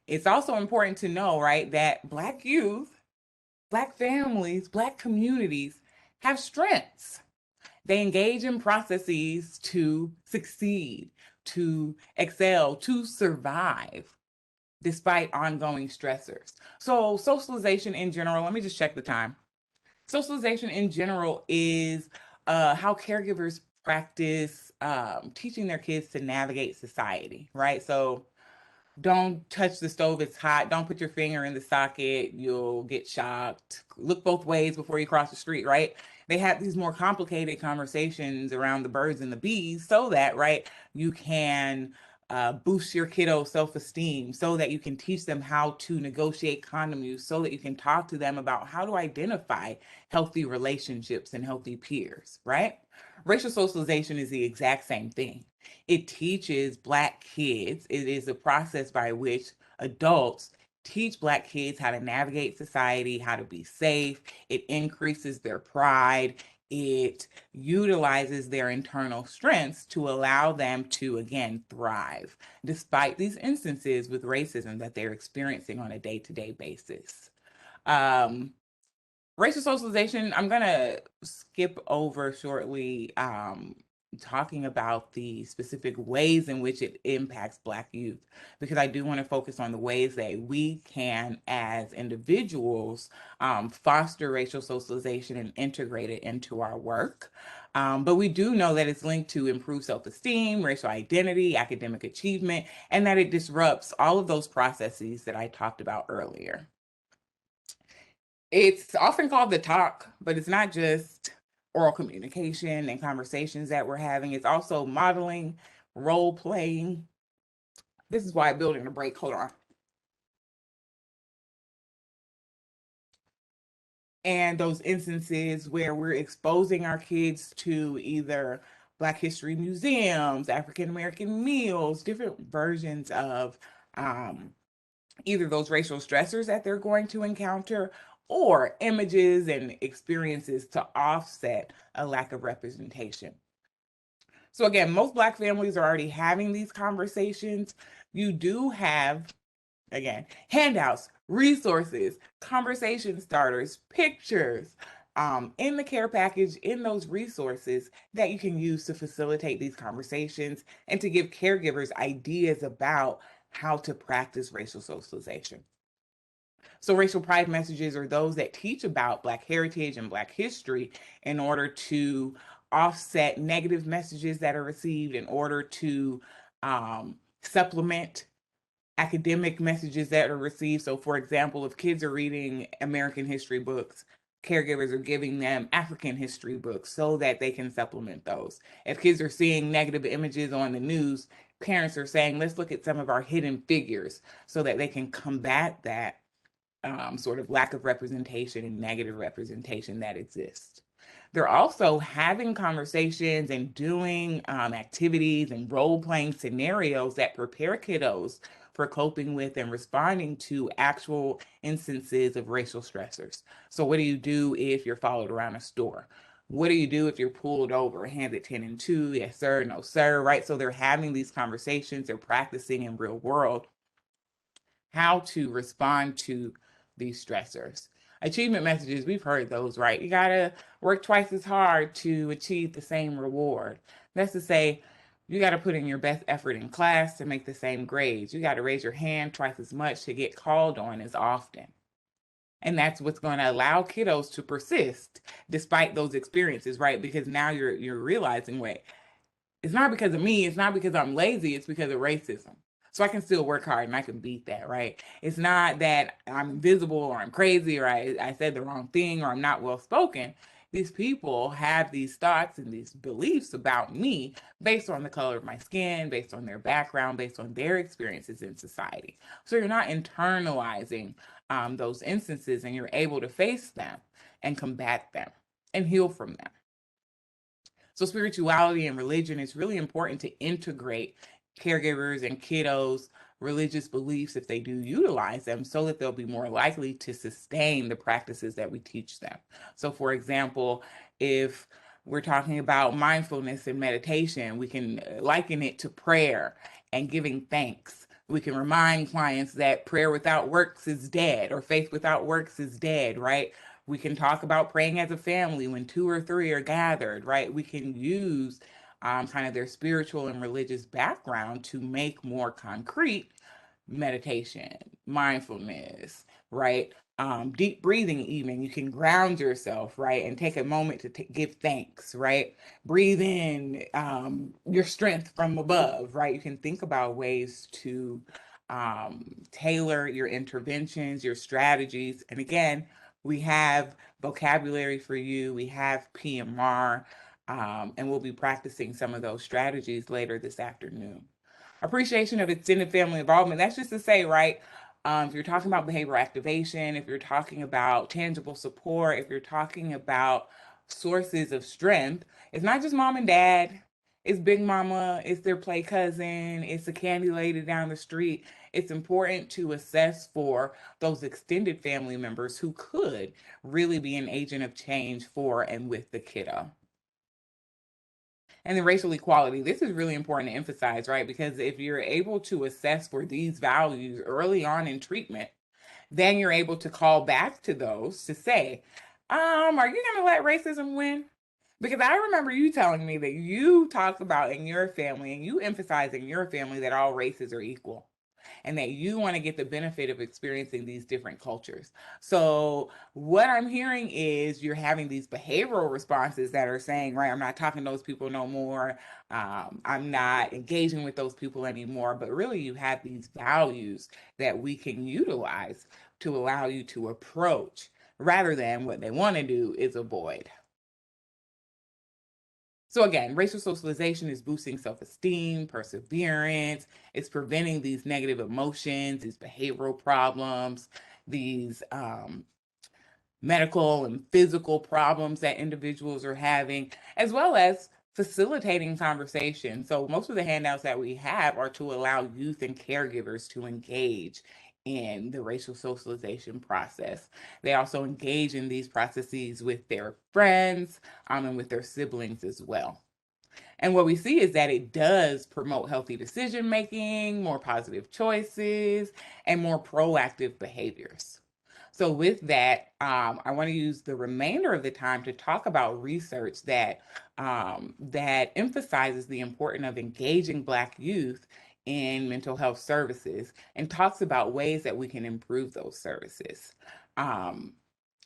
It's also important to know, right, that Black youth, Black families, Black communities have strengths. They engage in processes to succeed, to excel, to survive despite ongoing stressors. So socialization in general, let me just check the time. Socialization in general is how caregivers practice teaching their kids to navigate society, right? So don't touch the stove, it's hot. Don't put your finger in the socket, you'll get shocked. Look both ways before you cross the street, right? They have these more complicated conversations around the birds and the bees so that, right, you can boost your kiddo's self-esteem, so that you can teach them how to negotiate condom use, so that you can talk to them about how to identify healthy relationships and healthy peers, right? Racial socialization is the exact same thing. It teaches Black kids, it is a process by which adults teach Black kids how to navigate society, how to be safe. It increases their pride. It utilizes their internal strengths to allow them to, again, thrive despite these instances with racism that they're experiencing on a day-to-day basis. Racial socialization, I'm going to skip over shortly talking about the specific ways in which it impacts Black youth, because I do want to focus on the ways that we can, as individuals, foster racial socialization and integrate it into our work. But we do know that it's linked to improved self-esteem, racial identity, academic achievement, and that it disrupts all of those processes that I talked about earlier. It's often called the talk, but it's not just oral communication and conversations that we're having. It's also modeling, role playing. This is why building a break. Hold on. And those instances where we're exposing our kids to either Black History museums, African American meals, different versions of either those racial stressors that they're going to encounter or images and experiences to offset a lack of representation. So again, most Black families are already having these conversations. You do have, again, handouts, resources, conversation starters, pictures in the care package, in those resources that you can use to facilitate these conversations and to give caregivers ideas about how to practice racial socialization. So racial pride messages are those that teach about Black heritage and Black history in order to offset negative messages that are received, in order to supplement academic messages that are received. So for example, if kids are reading American history books, caregivers are giving them African history books so that they can supplement those. If kids are seeing negative images on the news, parents are saying, let's look at some of our hidden figures so that they can combat that sort of lack of representation and negative representation that exists. They're also having conversations and doing activities and role playing scenarios that prepare kiddos for coping with and responding to actual instances of racial stressors. So, what do you do if you're followed around a store? What do you do if you're pulled over, hands at 10 and 2? Yes, sir, no, sir, right? So, they're having these conversations, they're practicing in real world how to respond to these stressors. Achievement messages, we've heard those, right? You gotta work twice as hard to achieve the same reward. That's to say, you gotta put in your best effort in class to make the same grades. You gotta raise your hand twice as much to get called on as often. And that's what's going to allow kiddos to persist despite those experiences, right? Because now you're realizing, wait, it's not because of me. It's not because I'm lazy. It's because of racism. So I can still work hard and I can beat that, right? It's not that I'm invisible or I'm crazy or I said the wrong thing or I'm not well spoken. These people have these thoughts and these beliefs about me based on the color of my skin, based on their background, based on their experiences in society. So you're not internalizing those instances and you're able to face them and combat them and heal from them. So spirituality and religion, is really important to integrate caregivers and kiddos' religious beliefs if they do utilize them so that they'll be more likely to sustain the practices that we teach them. So for example, if we're talking about mindfulness and meditation, we can liken it to prayer and giving thanks. We can remind clients that prayer without works is dead, or faith without works is dead, right? We can talk about praying as a family when 2 or 3 are gathered, right? We can use kind of their spiritual and religious background to make more concrete meditation, mindfulness, right? Deep breathing, even. You can ground yourself, right? And take a moment to give thanks, right? Breathe in your strength from above, right? You can think about ways to tailor your interventions, your strategies. And again, we have vocabulary for you, we have PMR, and we'll be practicing some of those strategies later this afternoon. Appreciation of extended family involvement. That's just to say, right? If you're talking about behavioral activation, if you're talking about tangible support, if you're talking about sources of strength, it's not just mom and dad. It's big mama, it's their play cousin, it's the candy lady down the street. It's important to assess for those extended family members who could really be an agent of change for and with the kiddo. And then racial equality. This is really important to emphasize, right? Because if you're able to assess for these values early on in treatment, then you're able to call back to those to say, are you going to let racism win? Because I remember you telling me that you talked about in your family and you emphasize in your family that all races are equal and that you want to get the benefit of experiencing these different cultures. So, what I'm hearing is you're having these behavioral responses that are saying, right, I'm not talking to those people no more. I'm not engaging with those people anymore. But really, you have these values that we can utilize to allow you to approach rather than what they want to do is avoid. So again, racial socialization is boosting self-esteem, perseverance, it's preventing these negative emotions, these behavioral problems, these medical and physical problems that individuals are having, as well as facilitating conversation. So most of the handouts that we have are to allow youth and caregivers to engage in the racial socialization process. They also engage in these processes with their friends and with their siblings as well. And what we see is that it does promote healthy decision making, more positive choices, and more proactive behaviors. So, with that, I want to use the remainder of the time to talk about research that emphasizes the importance of engaging Black youth in mental health services and talks about ways that we can improve those services. Um,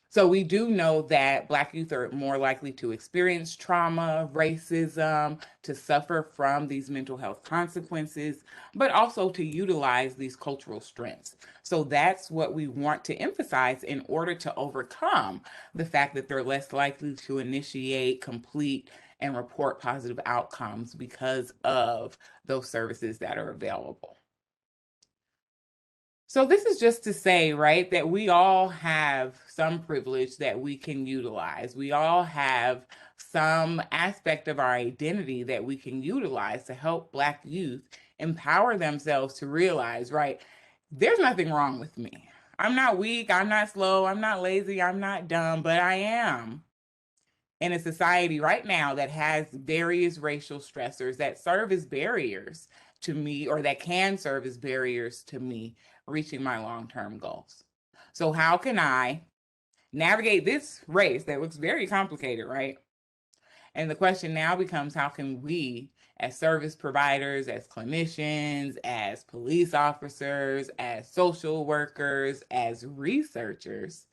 so we do know that Black youth are more likely to experience trauma, racism, to suffer from these mental health consequences, but also to utilize these cultural strengths. So that's what we want to emphasize in order to overcome the fact that they're less likely to initiate, complete, and report positive outcomes because of those services that are available. So this is just to say, right, that we all have some privilege that we can utilize. We all have some aspect of our identity that we can utilize to help Black youth empower themselves to realize, right, there's nothing wrong with me. I'm not weak, I'm not slow, I'm not lazy, I'm not dumb, but I am in a society right now that has various racial stressors that serve as barriers to me or that can serve as barriers to me reaching my long-term goals. So how can I navigate this race that looks very complicated, right? And the question now becomes how can we, as service providers, as clinicians, as police officers, as social workers, as researchers,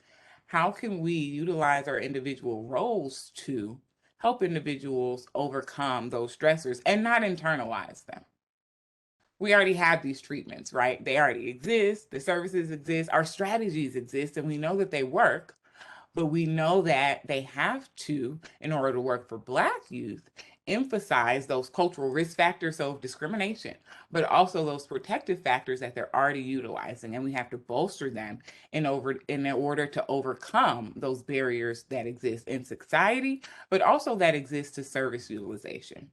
how can we utilize our individual roles to help individuals overcome those stressors and not internalize them? We already have these treatments, right? They already exist, the services exist, our strategies exist, and we know that they work. But we know that they have to, in order to work for Black youth, emphasize those cultural risk factors of discrimination, but also those protective factors that they're already utilizing. And we have to bolster them in order to overcome those barriers that exist in society, but also that exist to service utilization.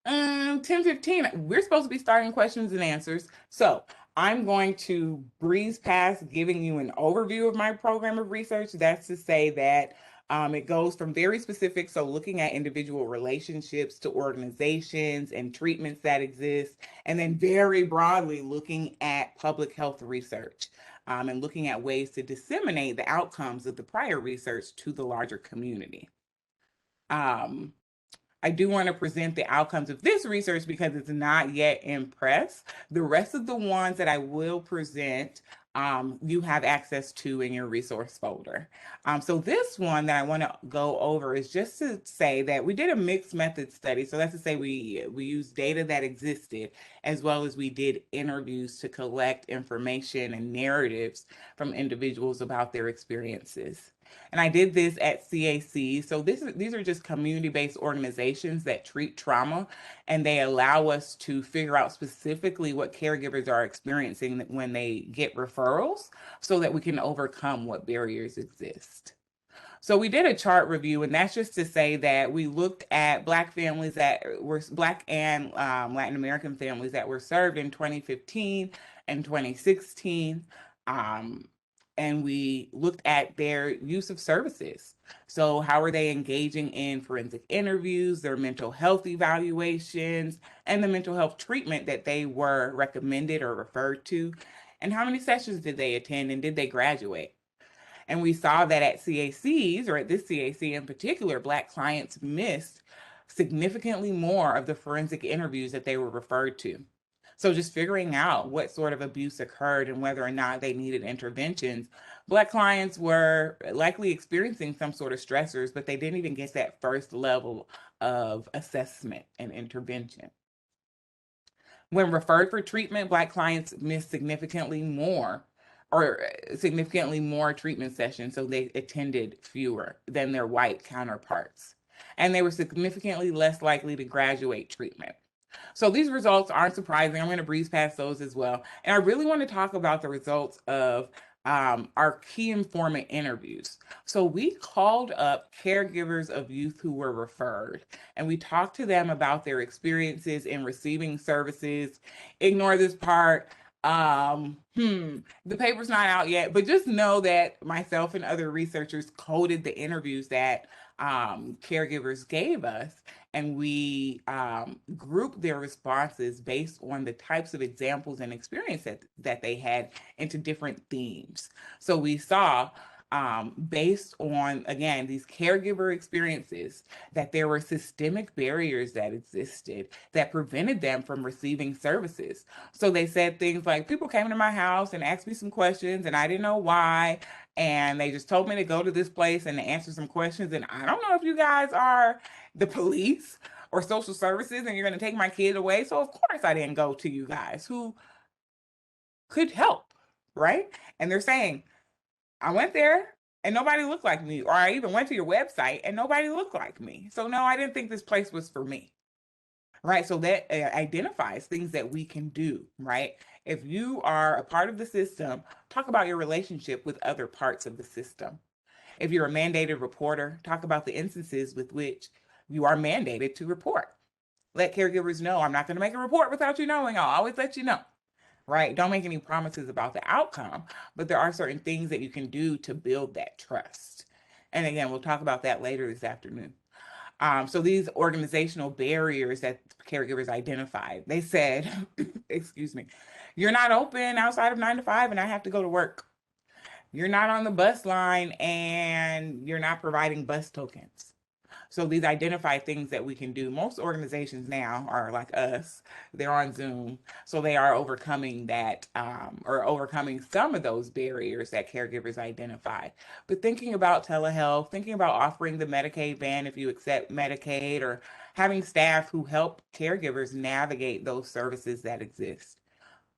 10:15. We're supposed to be starting questions and answers. So I'm going to breeze past giving you an overview of my program of research. That's to say that it goes from very specific, so looking at individual relationships to organizations and treatments that exist, and then very broadly looking at public health research and looking at ways to disseminate the outcomes of the prior research to the larger community. Um, I do want to present the outcomes of this research because it's not yet in press. The rest of the ones that I will present, you have access to in your resource folder. So this one that I want to go over is just to say that we did a mixed method study. So that's to say we used data that existed as well as we did interviews to collect information and narratives from individuals about their experiences. And I did this at CAC. So these are just community-based organizations that treat trauma, and they allow us to figure out specifically what caregivers are experiencing when they get referrals so that we can overcome what barriers exist. So we did a chart review, and that's just to say that we looked at Black families that were Black and Latin American families that were served in 2015 and 2016. Um, and we looked at their use of services. So, how are they engaging in forensic interviews, their mental health evaluations, and the mental health treatment that they were recommended or referred to? And how many sessions did they attend, and did they graduate? And we saw that at CACs, or at this CAC in particular, Black clients missed significantly more of the forensic interviews that they were referred to. So just figuring out what sort of abuse occurred and whether or not they needed interventions. Black clients were likely experiencing some sort of stressors, but they didn't even get that first level of assessment and intervention. When referred for treatment, Black clients missed significantly more or significantly more treatment sessions, so they attended fewer than their white counterparts. And they were significantly less likely to graduate treatment. So these results aren't surprising. I'm going to breeze past those as well. And I really want to talk about the results of our key informant interviews. So we called up caregivers of youth who were referred, and we talked to them about their experiences in receiving services. Ignore this part. The paper's not out yet, but just know that myself and other researchers coded the interviews that caregivers gave us, and we grouped their responses based on the types of examples and experience that they had into different themes. So we saw, based on, again, these caregiver experiences, that there were systemic barriers that existed that prevented them from receiving services. So they said things like, people came to my house and asked me some questions, and I didn't know why. And they just told me to go to this place and to answer some questions. And I don't know if you guys are the police or social services and you're going to take my kid away. So, of course, I didn't go to you guys who could help, right? And they're saying, I went there and nobody looked like me, or I even went to your website and nobody looked like me. So, no, I didn't think this place was for me. Right. So that identifies things that we can do, right? If you are a part of the system, talk about your relationship with other parts of the system. If you're a mandated reporter, talk about the instances with which you are mandated to report. Let caregivers know, I'm not going to make a report without you knowing. I'll always let you know, right? Don't make any promises about the outcome, but there are certain things that you can do to build that trust. And again, we'll talk about that later this afternoon. So these organizational barriers that caregivers identified, they said, excuse me, you're not open outside of 9 to 5 and I have to go to work. You're not on the bus line and you're not providing bus tokens. So these identify things that we can do. Most organizations now are like us, they're on Zoom. So they are overcoming that, or overcoming some of those barriers that caregivers identify. But thinking about telehealth, thinking about offering the Medicaid ban if you accept Medicaid, or having staff who help caregivers navigate those services that exist.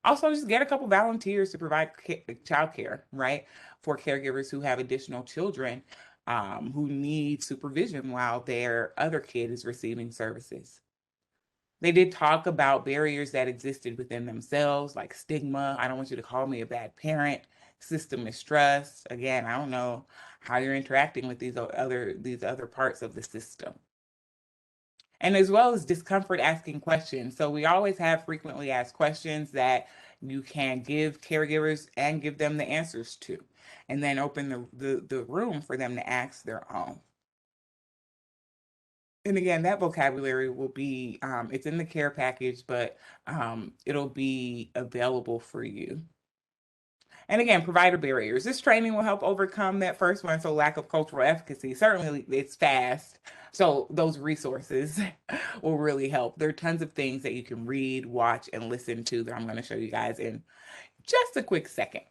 Also, just get a couple volunteers to provide childcare, right, for caregivers who have additional children who need supervision while their other kid is receiving services. They did talk about barriers that existed within themselves, like stigma. I don't want you to call me a bad parent. System mistrust. Again, I don't know how you're interacting with these other parts of the system. And as well as discomfort asking questions. So we always have frequently asked questions that you can give caregivers and give them the answers to, and then open the room for them to ask their own. And again, that vocabulary will be, it's in the care package, but it'll be available for you. And again, provider barriers. This training will help overcome that first one. So lack of cultural efficacy. Certainly it's fast. So those resources will really help. There are tons of things that you can read, watch, and listen to that I'm going to show you guys in just a quick second.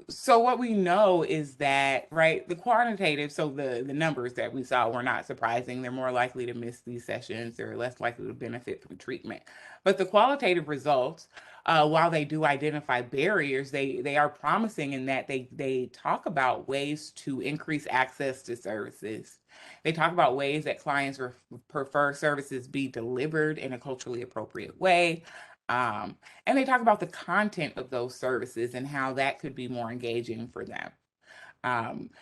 So what we know is that, right, the quantitative, so the numbers that we saw were not surprising. They're more likely to miss these sessions. They're less likely to benefit from treatment. But the qualitative results, while they do identify barriers, they are promising in that they talk about ways to increase access to services. They talk about ways that clients prefer services be delivered in a culturally appropriate way. And they talk about the content of those services and how that could be more engaging for them.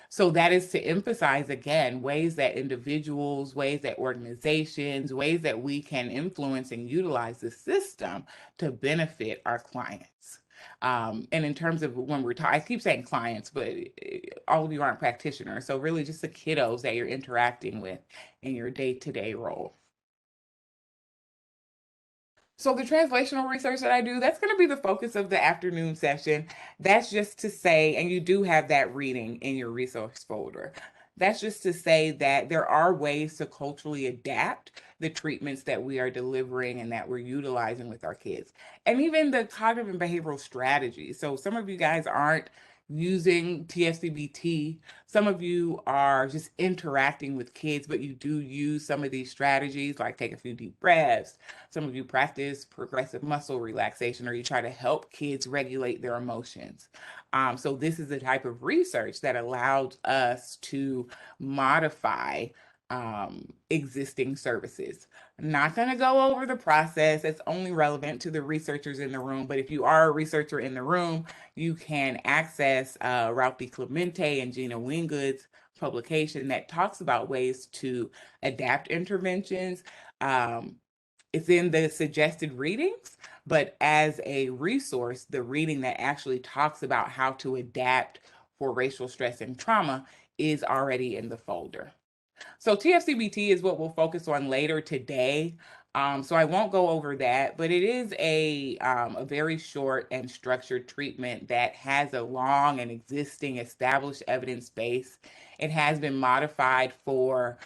So that is to emphasize, again, ways that individuals, ways that organizations, ways that we can influence and utilize the system to benefit our clients. And in terms of when we're talking, I keep saying clients, but all of you aren't practitioners. So really just the kiddos that you're interacting with in your day-to-day role. So the translational research that I do, that's going to be the focus of the afternoon session. That's just to say, and you do have that reading in your resource folder. That's just to say that there are ways to culturally adapt the treatments that we are delivering and that we're utilizing with our kids. And even the cognitive and behavioral strategies. So some of you guys aren't using TFCBT. Some of you are just interacting with kids, but you do use some of these strategies, like take a few deep breaths. Some of you practice progressive muscle relaxation, or you try to help kids regulate their emotions. So this is the type of research that allows us to modify existing services. I'm not going to go over the process. It's only relevant to the researchers in the room. But if you are a researcher in the room, you can access Ralph D. Clemente and Gina Wingood's publication that talks about ways to adapt interventions. Um, it's in the suggested readings, but as a resource, the reading that actually talks about how to adapt for racial stress and trauma is already in the folder. So TFCBT is what we'll focus on later today. So I won't go over that, but it is a very short and structured treatment that has a long and existing established evidence base. It has been modified for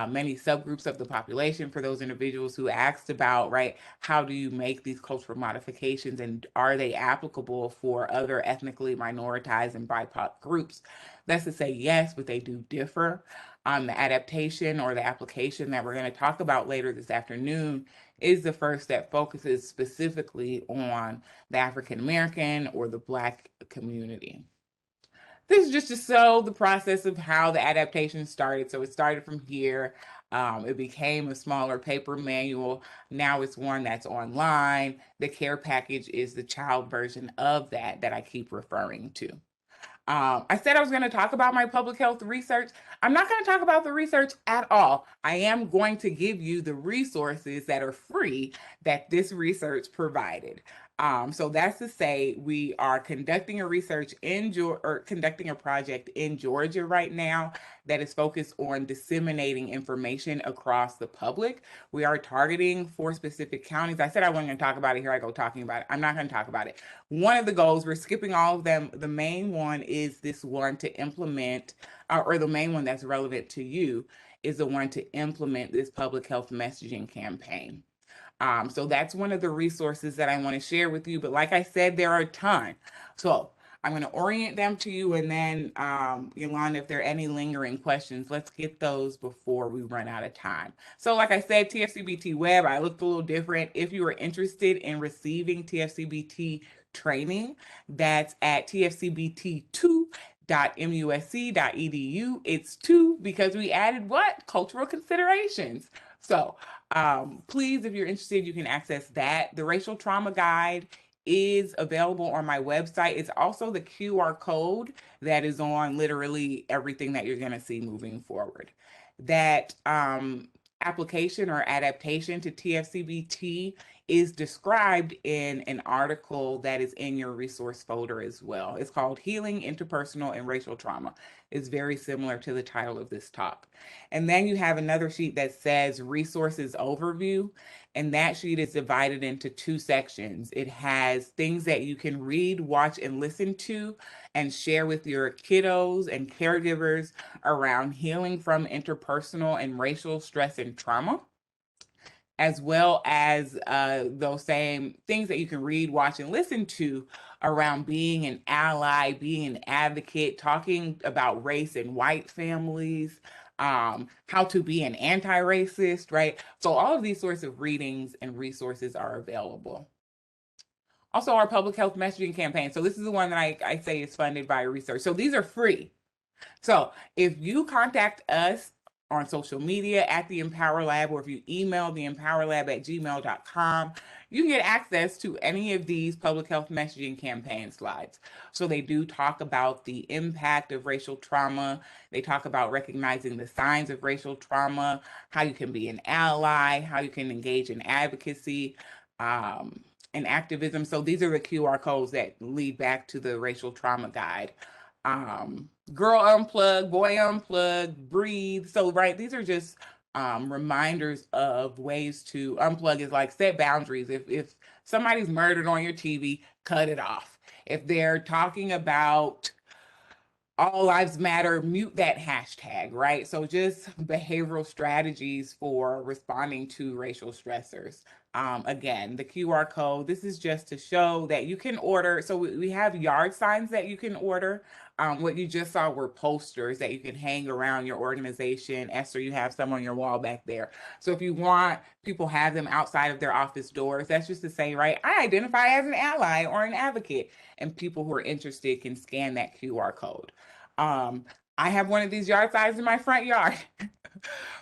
many subgroups of the population, for those individuals who asked about, right, how do you make these cultural modifications and are they applicable for other ethnically minoritized and BIPOC groups? That's to say yes, but they do differ. The adaptation or the application that we're going to talk about later this afternoon is the first that focuses specifically on the African American or the Black community. This is just to show the process of how the adaptation started. So it started from here. It became a smaller paper manual. Now it's one that's online. The care package is the child version of that I keep referring to. I said I was going to talk about my public health research. I'm not going to talk about the research at all. I am going to give you the resources that are free that this research provided. So that's to say, we are conducting a research in Georgia, or conducting a project in Georgia right now that is focused on disseminating information across the public. We are targeting 4 specific counties. I said I wasn't going to talk about it. Here I go talking about it. I'm not going to talk about it. One of the goals, we're skipping all of them. The main one is this one to implement, or the main one that's relevant to you is the one to implement this public health messaging campaign. So that's one of the resources that I want to share with you. But like I said, there are a ton. So I'm going to orient them to you. And then, Yolanda, if there are any lingering questions, let's get those before we run out of time. So like I said, TFCBT Web, I looked a little different. If you are interested in receiving TFCBT training, that's at tfcbt2.musc.edu. It's 2 because we added what? Cultural considerations. So please, if you're interested, you can access that. The racial trauma guide is available on my website. It's also the QR code that is on literally everything that you're going to see moving forward. That application or adaptation to TFCBT is described in an article that is in your resource folder as well. It's called Healing Interpersonal and Racial Trauma. It's very similar to the title of this talk. And then you have another sheet that says Resources Overview, and that sheet is divided into 2 sections. It has things that you can read, watch, and listen to and share with your kiddos and caregivers around healing from interpersonal and racial stress and trauma, as well as those same things that you can read, watch, and listen to around being an ally, being an advocate, talking about race and white families, how to be an anti-racist, right? So all of these sorts of readings and resources are available. Also, our public health messaging campaign. So this is the one that I say is funded by research. So these are free. So if you contact us on social media at the Empower Lab, or if you email the empowerlab@gmail.com, you can get access to any of these public health messaging campaign slides. So they do talk about the impact of racial trauma. They talk about recognizing the signs of racial trauma, how you can be an ally, how you can engage in advocacy, and activism. So these are the QR codes that lead back to the racial trauma guide. Girl unplug, boy unplug, breathe. So, right, these are just reminders of ways to unplug is like set boundaries. If somebody's murdered on your TV, cut it off. If they're talking about all lives matter, mute that hashtag, right? So just behavioral strategies for responding to racial stressors. Again, the QR code, this is just to show that you can order. So we have yard signs that you can order. What you just saw were posters that you can hang around your organization. Esther, you have some on your wall back there. So if you want, people have them outside of their office doors. That's just to say, right, I identify as an ally or an advocate, and people who are interested can scan that QR code. Um, I have one of these yard signs in my front yard.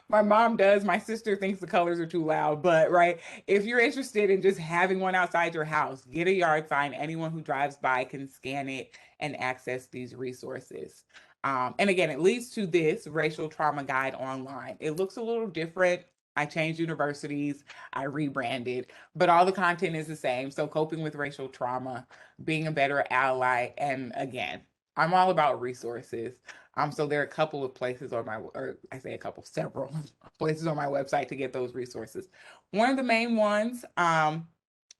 My mom does. My sister thinks the colors are too loud, but right, if you're interested in just having one outside your house, get a yard sign. Anyone who drives by can scan it and access these resources. And again, it leads to this racial trauma guide online. It looks a little different. I changed universities, I rebranded, but all the content is the same. So, coping with racial trauma, being a better ally, and again, I'm all about resources. So there are a couple of places on my, or I say a couple, several places on my website to get those resources. One of the main ones,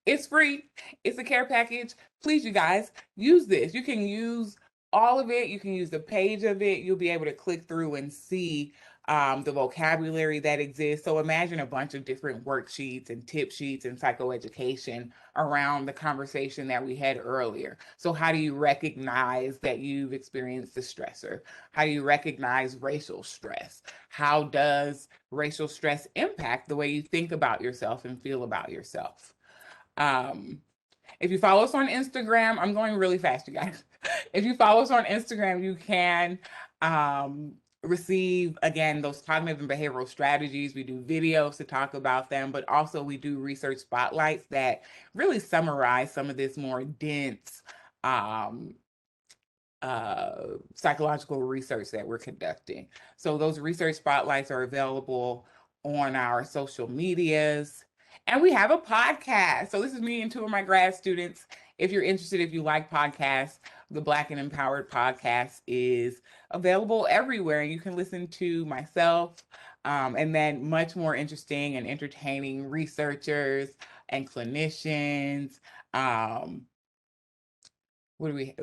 it's free. It's a care package. Please, you guys, use this. You can use all of it. You can use the page of it. You'll be able to click through and see the vocabulary that exists. So imagine a bunch of different worksheets and tip sheets and psychoeducation around the conversation that we had earlier. So how do you recognize that you've experienced the stressor? How do you recognize racial stress? How does racial stress impact the way you think about yourself and feel about yourself? Um, if you follow us on Instagram, I'm going really fast, you guys. If you follow us on Instagram, you can receive, again, those cognitive and behavioral strategies. We do videos to talk about them, but also we do research spotlights that really summarize some of this more dense um, psychological research that we're conducting. So those research spotlights are available on our social medias. And we have a podcast. So this is me and two of my grad students. If you're interested, if you like podcasts, the Black and Empowered podcast is available everywhere. You can listen to myself and then much more interesting and entertaining researchers and clinicians. What do we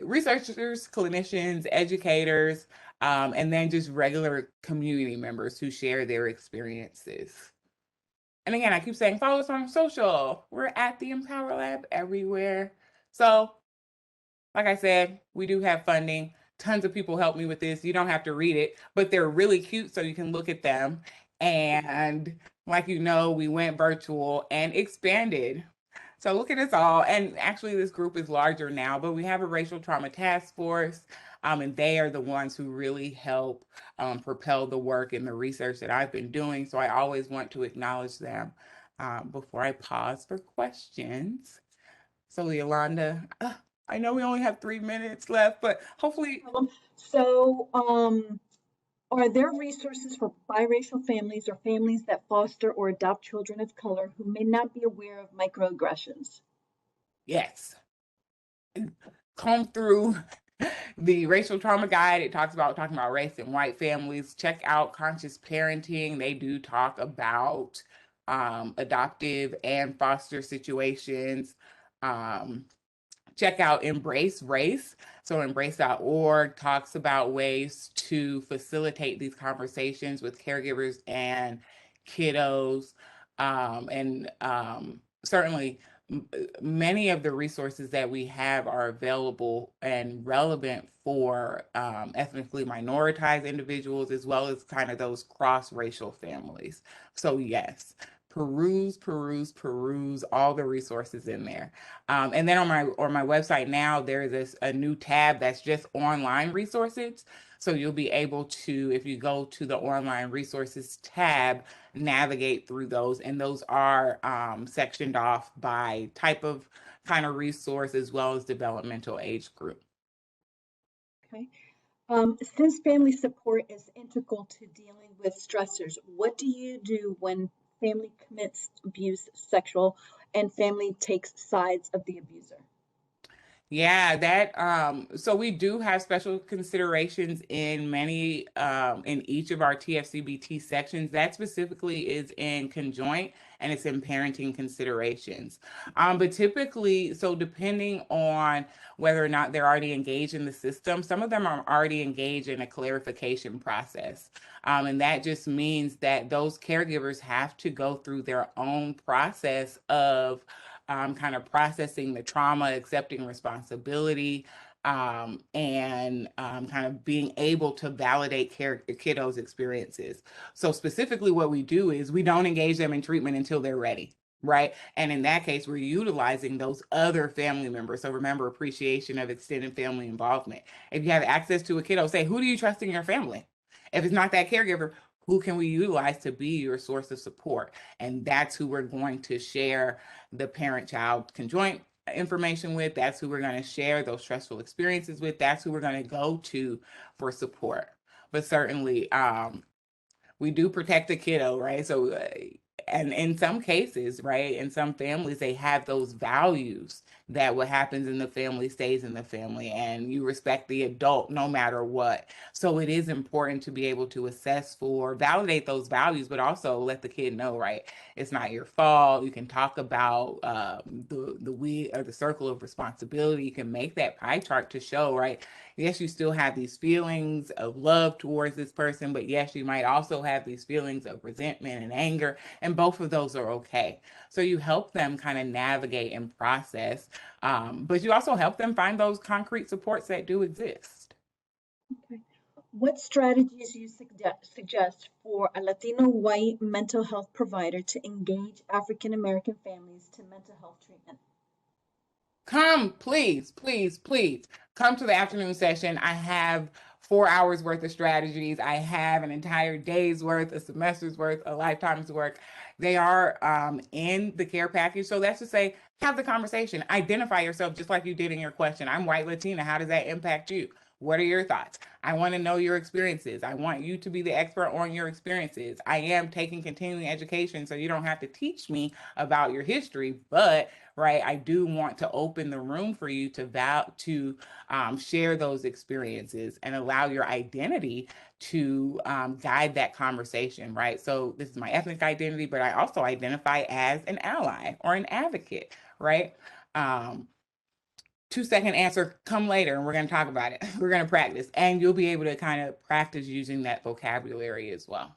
researchers, clinicians, educators, and then just regular community members who share their experiences. And again, I keep saying follow us on social. We're at the Empower Lab everywhere. So, like I said, we do have funding. Tons of people help me with this. You don't have to read it, but they're really cute, so you can look at them. And like you know, we went virtual and expanded. So look at us all. And actually, this group is larger now, but we have a racial trauma task force, and they are the ones who really help propel the work and the research that I've been doing. So I always want to acknowledge them before I pause for questions. So Yolanda, I know we only have 3 minutes left, but hopefully, So, are there resources for biracial families or families that foster or adopt children of color who may not be aware of microaggressions? yes. Comb through the racial trauma guide. It talks about talking about race and white families. Check out Conscious Parenting. They do talk about adoptive and foster situations. Um, Check out Embrace Race. So embrace.org talks about ways to facilitate these conversations with caregivers and kiddos. And certainly many of the resources that we have are available and relevant for ethnically minoritized individuals as well as kind of those cross-racial families. So yes, peruse all the resources in there. And then on my website now, there's a new tab that's just online resources. So you'll be able to, if you go to the online resources tab, navigate through those, and those are sectioned off by type of kind of resource as well as developmental age group. Okay. Since family support is integral to dealing with stressors, what do you do when family commits abuse, sexual, and family takes sides of the abuser? Yeah, that so we do have special considerations in many in each of our TFCBT sections. That specifically is in conjoint and it's in parenting considerations. But typically, so depending on whether or not they're already engaged in the system, some of them are already engaged in a clarification process. And that just means that those caregivers have to go through their own process of kind of processing the trauma, accepting responsibility, and kind of being able to validate kiddos' experiences. So, specifically, what we do is we don't engage them in treatment until they're ready. Right. And in that case, we're utilizing those other family members. So remember, appreciation of extended family involvement. If you have access to a kiddo, say, who do you trust in your family? If it's not that caregiver, who can we utilize to be your source of support? And that's who we're going to share the parent-child conjoint information with. That's who we're going to share those stressful experiences with. That's who we're going to go to for support. But certainly, we do protect the kiddo, right? So, and in some cases, right, in some families, they have those values that what happens in the family stays in the family, and you respect the adult no matter what. So, it is important to be able to assess for, validate those values, but also let the kid know, right, it's not your fault. You can talk about the we or the circle of responsibility. You can make that pie chart to show, right, yes, you still have these feelings of love towards this person, but yes, you might also have these feelings of resentment and anger, and both of those are okay. So you help them kind of navigate and process, but you also help them find those concrete supports that do exist. Okay. What strategies do you suggest for a Latino white mental health provider to engage African American families to mental health treatment? Come, please, please, please come to the afternoon session. I have 4 hours worth of strategies. I have an entire day's worth, a semester's worth, a lifetime's work. They are in the care package. So that's to say, have the conversation. Identify yourself just like you did in your question. I'm white Latina. How does that impact you? What are your thoughts? I want to know your experiences. I want you to be the expert on your experiences. I am taking continuing education, so you don't have to teach me about your history, but right, I do want to open the room for you to share those experiences and allow your identity to guide that conversation, right? So this is my ethnic identity, but I also identify as an ally or an advocate, right? 2-second answer, come later, and we're going to talk about it. We're going to practice, and you'll be able to kind of practice using that vocabulary as well.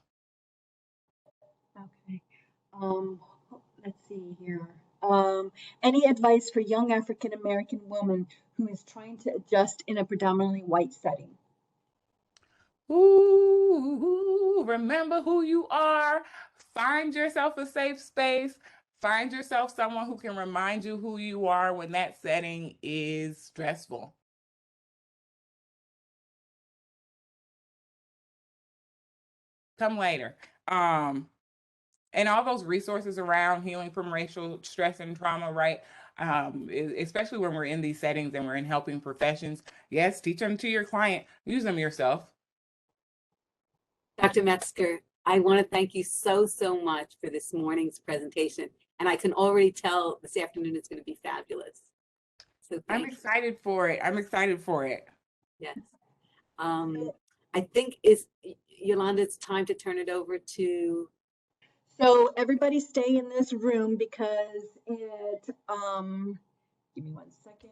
Okay. Um, let's see here. Any advice for young African American woman who is trying to adjust in a predominantly white setting? Ooh, remember who you are. Find yourself a safe space. Find yourself someone who can remind you who you are when that setting is stressful. Come later. And all those resources around healing from racial stress and trauma, right? Especially when we're in these settings and we're in helping professions. Yes, teach them to your client, use them yourself. Dr. Metzger, I want to thank you so, so much for this morning's presentation. And I can already tell this afternoon it's going to be fabulous. So I'm thank you. excited for it. I'm excited for it. Yes. I think Yolanda, it's time to turn it over to. So everybody stay in this room because give me 1 second.